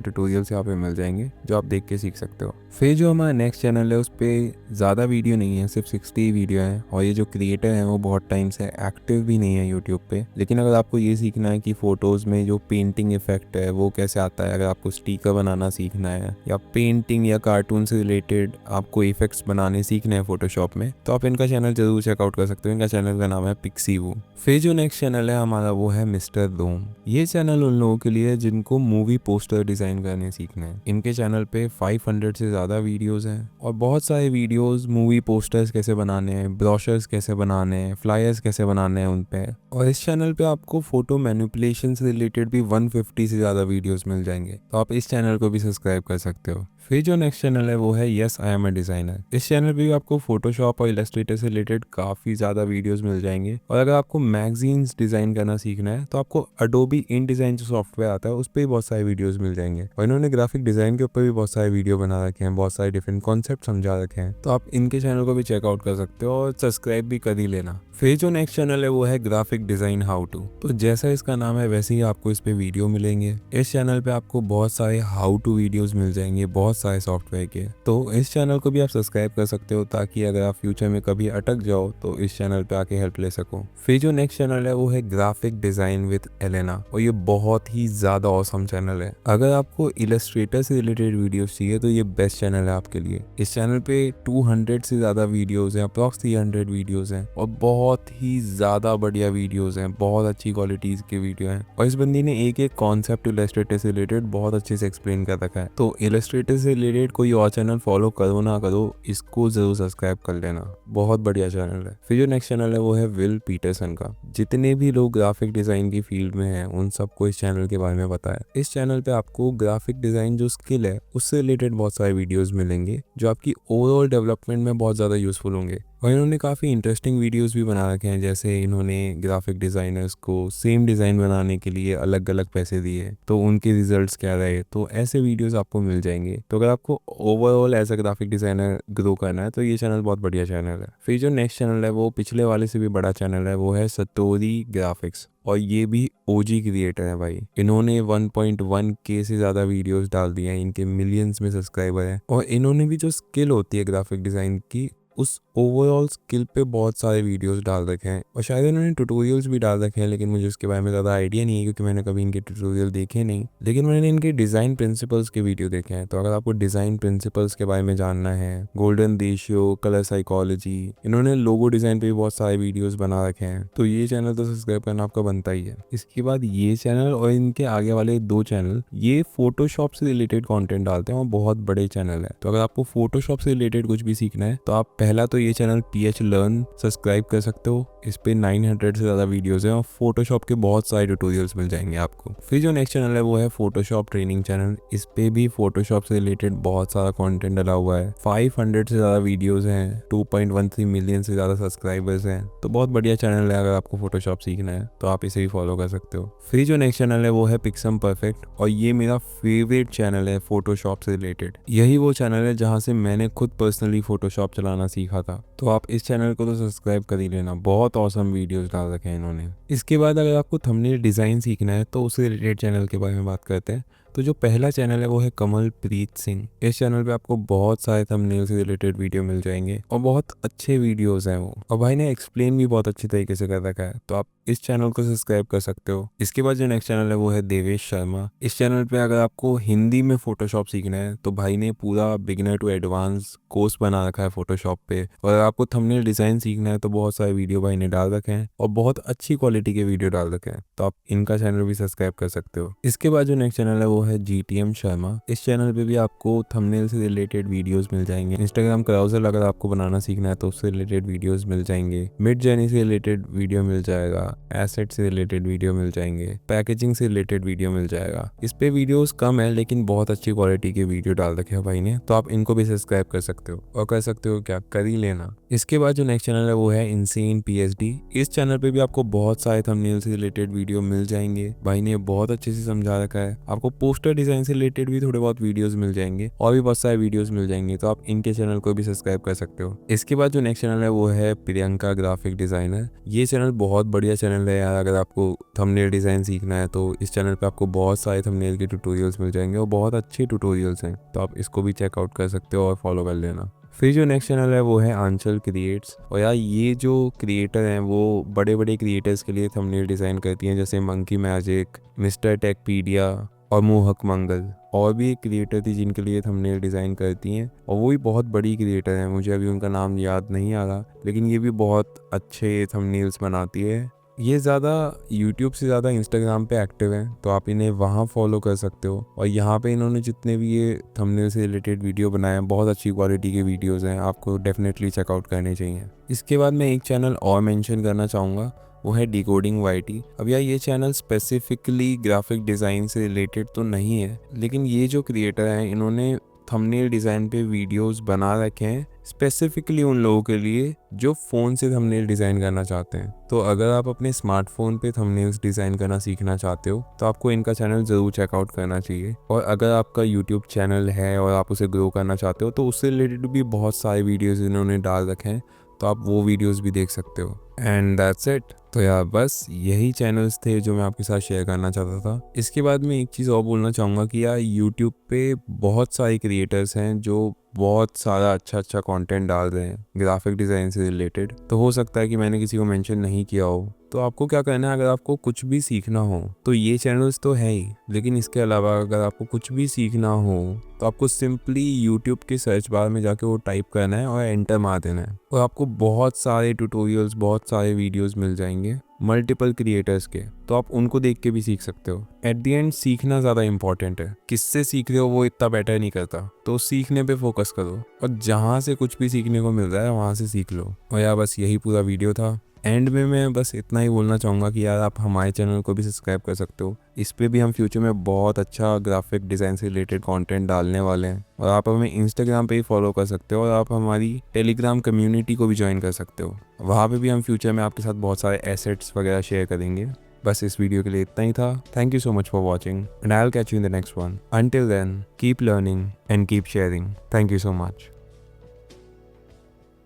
ट्यूटोरियल्स यहाँ पे मिल जाएंगे जो आप देख के सीख सकते हो। फिर जो हमारा नेक्स्ट चैनल है उस पर ज़्यादा वीडियो नहीं है, सिर्फ 60 वीडियो है, और ये जो क्रिएटर है वो बहुत टाइम से एक्टिव भी नहीं है यूट्यूब पे। लेकिन अगर आपको ये सीखना है कि फ़ोटोज़ में जो पेंटिंग इफेक्ट है वो कैसे आता है, अगर आपको स्टिकर बनाना सीखना है या पेंटिंग या कार्टून से रिलेटेड आपको इफेक्ट्स बनाने सीखने हैं फोटोशॉप में, तो आप इनका चैनल जरूर चेकआउट कर सकते हो। इनका चैनल का नाम है पिक्सीवू। फिर जो नेक्स्ट चैनल है हमारा वो है मिस्टर डोम। ये चैनल उन लोगों के लिए जिनको मूवी पोस्टर डिज़ाइन करने सीखना है। इनके चैनल पे 500 से ज़्यादा वीडियोस हैं और बहुत सारे वीडियोस मूवी पोस्टर्स कैसे बनाने हैं, ब्रोशर्स कैसे बनाने हैं, फ्लायर्स कैसे बनाने हैं उन पे। और इस चैनल पे आपको फोटो मैनिपुलेशन से रिलेटेड भी 150 से ज़्यादा वीडियोस मिल जाएंगे, तो आप इस चैनल को भी सब्सक्राइब कर सकते हो। फिर जो नेक्स्ट चैनल है वो है yes I am a designer. इस चैनल पे भी आपको फोटोशॉप और इलस्ट्रेटर से रिलेटेड काफ़ी ज़्यादा वीडियोस मिल जाएंगे। और अगर आपको मैगजीन्स डिज़ाइन करना सीखना है तो आपको अडोबी इन डिज़ाइन जो सॉफ्टवेयर आता है उस पर भी बहुत सारे वीडियोस मिल जाएंगे, और इन्होंने ग्राफिक डिज़ाइन के ऊपर भी बहुत सारे वीडियो बना रखे हैं, बहुत सारे डिफरेंट कॉन्सेप्ट समझा रखे हैं, तो आप इनके चैनल को भी चेकआउट कर सकते हो और सब्सक्राइब भी कर ही लेना। फिर जो नेक्स्ट चैनल है वो है ग्राफिक डिज़ाइन हाउ टू। तो जैसा इसका नाम है वैसे ही आपको इस पे वीडियो मिलेंगे। इस चैनल पे आपको बहुत सारे हाउ टू वीडियोस मिल जाएंगे, बहुत सारे सॉफ्टवेयर के। तो इस चैनल को भी आप सब्सक्राइब कर सकते हो ताकि अगर आप फ्यूचर में कभी अटक जाओ तो इस चैनल पे आके हेल्प ले सको। फिर जो नेक्स्ट चैनल है वो है ग्राफिक डिज़ाइन विद एलेना, और ये बहुत ही ज़्यादा ऑसम चैनल है। अगर आपको इलस्ट्रेटर से रिलेटेड वीडियोस चाहिए तो ये बेस्ट चैनल है आपके लिए। इस चैनल पे 200 से ज़्यादा वीडियोस हैं, अप्रॉक्स 300 वीडियोस हैं, और बहुत ही ज़्यादा बढ़िया वीडियोस हैं, बहुत अच्छी क्वालिटीज़ के वीडियो हैं। और इस बंदी ने एक एक कॉन्सेप्ट इलस्ट्रेटर से रिलेटेड बहुत अच्छे से एक्सप्लेन कर रखा है। तो इलस्ट्रेटर से रिलेटेड कोई और चैनल फॉलो करो ना करो, इसको ज़रूर सब्सक्राइब कर लेना, बहुत बढ़िया चैनल है। फिर जो नेक्स्ट चैनल है वो है विल पीटरसन का। जितने भी लोग ग्राफिक डिज़ाइन की फील्ड में हैं उन सबको इस चैनल के बारे में पता है। इस चैनल पे आपको ग्राफिक डिज़ाइन जो स्किल है उससे रिलेटेड बहुत सारे वीडियोज़ मिलेंगे जो आपकी ओवरऑल डेवलपमेंट में बहुत ज़्यादा यूज़फुल होंगे। और इन्होंने काफ़ी इंटरेस्टिंग वीडियोस भी बना रखे हैं, जैसे इन्होंने ग्राफिक डिज़ाइनर्स को सेम डिज़ाइन बनाने के लिए अलग अलग पैसे दिए तो उनके रिजल्ट्स क्या रहे, तो ऐसे वीडियोस आपको मिल जाएंगे। तो अगर आपको overall as a graphic designer grow करना है तो ये चैनल बहुत बढ़िया चैनल है। फिर जो नेक्स्ट चैनल है वो पिछले वाले से भी बड़ा चैनल है, वो है सतोरी ग्राफिक्स, और ये भी ओजी क्रिएटर है भाई। इन्होंने 1.1K से ज़्यादा वीडियोस डाल दिए हैं, इनके मिलियंस में सब्सक्राइबर हैं, और इन्होंने भी जो स्किल होती है ग्राफिक डिज़ाइन की उस ओवरऑल स्किल पे बहुत सारे वीडियोस डाल रखे हैं, और शायद इन्होंने ट्यूटोरियल्स भी डाल रखे हैं, लेकिन मुझे उसके बारे में ज़्यादा आइडिया नहीं है क्योंकि मैंने कभी इनके ट्यूटोरियल देखे नहीं। लेकिन मैंने इनके डिज़ाइन प्रिंसिपल्स के वीडियो देखे हैं, तो अगर आपको डिज़ाइन प्रिंसिपल्स के बारे में जानना है, गोल्डन रेशियो, कलर साइकोलॉजी, इन्होंने लोगो डिज़ाइन पे भी बहुत सारे वीडियोस बना रखे हैं, तो ये चैनल तो सब्सक्राइब करना आपका बनता ही है। इसके बाद ये चैनल और इनके आगे वाले 2 चैनल ये फोटोशॉप से रिलेटेड कंटेंट डालते हैं और बहुत बड़े चैनल है। तो अगर आपको फोटोशॉप से रिलेटेड कुछ भी सीखना है तो आप पहला तो ये चैनल PH Learn सब्सक्राइब कर सकते हो। इस पे 900 से ज़्यादा वीडियोस हैं और फोटोशॉप के बहुत सारे ट्यूटोरियल्स मिल जाएंगे आपको। फिर जो नेक्स्ट चैनल है वो है फोटोशॉप ट्रेनिंग चैनल। इस पे भी फोटोशॉप से रिलेटेड बहुत सारा कंटेंट डाला हुआ है। 500 से ज़्यादा वीडियोस हैं, 2.13 मिलियन से ज़्यादा सब्सक्राइबर्स हैं, तो बहुत बढ़िया चैनल है। अगर आपको फोटोशॉप सीखना है तो आप इसे भी फॉलो कर सकते हो। फिर जो नेक्स्ट चैनल है वो है पिक्सम परफेक्ट, और ये मेरा फेवरेट चैनल है फोटोशॉप से रिलेटेड। यही वो चैनल है जहाँ से मैंने खुद पर्सनली फोटोशॉप चलाना सीखा था, तो आप इस चैनल को तो सब्सक्राइब कर ही लेना, बहुत ऑसम वीडियोस डाल रखे हैं इन्होंने। इसके बाद अगर आपको थंबनेल डिज़ाइन सीखना है तो उससे रिलेटेड चैनल के बारे में बात करते हैं। तो जो पहला चैनल है वो है कमलप्रीत सिंह। इस चैनल पे आपको बहुत सारे थंबनेल से रिलेटेड वीडियो मिल जाएंगे और बहुत अच्छे वीडियोस हैं वो, और भाई ने एक्सप्लेन भी बहुत अच्छी तरीके से कर रखा है, तो आप इस चैनल को सब्सक्राइब कर सकते हो। इसके बाद जो नेक्स्ट चैनल है वो है देवेश शर्मा। इस चैनल पे अगर आपको हिंदी में फोटोशॉप सीखना है तो भाई ने पूरा बिगिनर टू एडवांस कोर्स बना रखा है फोटोशॉप पे, और अगर आपको थंबनेल डिज़ाइन सीखना है तो बहुत सारे वीडियो भाई ने डाल रखे हैं और बहुत अच्छी क्वालिटी के वीडियो डाल रखे हैं, तो आप इनका चैनल भी सब्सक्राइब कर सकते हो। इसके बाद जो नेक्स्ट चैनल है वो है GTM शर्मा। इस चैनल पे भी आपको थंबनेल से रिलेटेड वीडियोस मिल जाएंगे। इंस्टाग्राम ब्राउजर अगर आपको बनाना सीखना है तो उससे रिलेटेड वीडियोस मिल जाएंगे, मिड जर्नी से रिलेटेड वीडियो मिल जाएगा, एसेट से रिलेटेड वीडियो मिल जाएंगे, पैकेजिंग से रिलेटेड वीडियो मिल जाएगा। इस पे वीडियोस कम है लेकिन बहुत अच्छी क्वालिटी के वीडियो डाल रखे हैं भाई ने, तो आप इनको भी सब्सक्राइब कर सकते हो, और कर सकते हो क्या, कर ही लेना। इसके बाद जो नेक्स्ट चैनल है वो है इनसेन PhD। इस चैनल पे भी आपको बहुत सारे थंबनेल से रिलेटेड वीडियो मिल जाएंगे, भाई ने बहुत अच्छे से समझा रखा है। आपको पोस्टर डिजाइन से रिलेटेड भी थोड़े बहुत वीडियोस मिल जाएंगे और भी बहुत सारे वीडियोस मिल जाएंगे, तो आप इनके चैनल को भी सब्सक्राइब कर सकते हो। इसके बाद जो नेक्स्ट चैनल है वो है प्रियंका ग्राफिक डिजाइनर। ये चैनल बहुत बढ़िया चैनल है यार। अगर आपको थंबनेल डिजाइन सीखना है तो इस चैनल पे आपको बहुत सारे थंबनेल के ट्यूटोरियल्स मिल जाएंगे और बहुत अच्छे ट्यूटोरियल्स हैं, तो आप इसको भी चेकआउट कर सकते हो और फॉलो कर लेना। फिर जो नेक्स्ट चैनल है वो है आंचल क्रिएट्स, और यार ये जो क्रिएटर हैं वो बड़े बड़े क्रिएटर्स के लिए थंबनेल डिज़ाइन करती हैं, जैसे मंकी मैजिक, मिस्टर टेकपीडिया और मोहक मंगल, और भी एक क्रिएटर थी जिनके लिए थंबनेल डिज़ाइन करती हैं, और वो भी बहुत बड़ी क्रिएटर हैं। मुझे अभी उनका नाम याद नहीं आ रहा, लेकिन ये भी बहुत अच्छे थंबनेल्स बनाती है। ये ज़्यादा यूट्यूब से ज़्यादा इंस्टाग्राम पे एक्टिव हैं, तो आप इन्हें वहाँ फॉलो कर सकते हो, और यहाँ पे इन्होंने जितने भी ये थंबनेल से रिलेटेड वीडियो बनाए हैं बहुत अच्छी क्वालिटी के वीडियोस हैं, आपको डेफिनेटली चेकआउट करने चाहिए। इसके बाद मैं एक चैनल और मेंशन करना चाहूँगा, वो है डिकोडिंग YT। अब यार ये चैनल स्पेसिफिकली ग्राफिक डिज़ाइन से रिलेटेड तो नहीं है, लेकिन ये जो क्रिएटर हैं इन्होंने थंबनेल डिज़ाइन पे वीडियोस बना रखे हैं स्पेसिफिकली उन लोगों के लिए जो फ़ोन से थंबनेल डिज़ाइन करना चाहते हैं। तो अगर आप अपने स्मार्टफोन पे थंबनेल्स डिज़ाइन करना सीखना चाहते हो तो आपको इनका चैनल ज़रूर चेकआउट करना चाहिए। और अगर आपका यूट्यूब चैनल है और आप उसे ग्रो करना चाहते हो तो उससे रिलेटेड भी बहुत सारे वीडियोज़ इन्होंने डाल रखे हैं, तो आप वो वीडियोज़ भी देख सकते हो। And that's it. तो यार बस यही चैनल्स थे जो मैं आपके साथ शेयर करना चाहता था। इसके बाद मैं एक चीज़ और बोलना चाहूँगा कि यार यूट्यूब पे बहुत सारे क्रिएटर्स हैं जो बहुत सारा अच्छा कंटेंट डाल रहे हैं ग्राफिक डिज़ाइन से रिलेटेड, तो हो सकता है कि मैंने किसी को मेंशन नहीं किया हो। तो आपको क्या करना है, अगर आपको कुछ भी सीखना हो तो ये चैनल्स तो है ही, लेकिन इसके अलावा अगर आपको कुछ भी सीखना हो तो आपको सिंपली यूट्यूब के सर्च बार में जाके वो टाइप करना है और एंटर मार देना है, और आपको बहुत सारे ट्यूटोरियल्स, बहुत सारे वीडियोस मिल जाएंगे मल्टीपल क्रिएटर्स के, तो आप उनको देख के भी सीख सकते हो। एट द एंड सीखना ज़्यादा इंपॉर्टेंट है, किससे सीख रहे हो वो इतना बेटर नहीं करता, तो सीखने पे फोकस करो और जहाँ से कुछ भी सीखने को मिल रहा है वहाँ से सीख लो। और यार बस यही पूरा वीडियो था। एंड में मैं बस इतना ही बोलना चाहूँगा कि यार आप हमारे चैनल को भी सब्सक्राइब कर सकते हो। इस पे भी हम फ्यूचर में बहुत अच्छा ग्राफिक डिज़ाइन से रिलेटेड कंटेंट डालने वाले हैं। और आप हमें इंस्टाग्राम पे ही फॉलो कर सकते हो और आप हमारी टेलीग्राम कम्युनिटी को भी ज्वाइन कर सकते हो। वहाँ पे भी हम फ्यूचर में आपके साथ बहुत सारे एसेट्स वगैरह शेयर करेंगे। बस इस वीडियो के लिए इतना ही था। Thank you so much for watching and I will catch you in the next one. Until then keep learning and keep sharing. Thank you so much.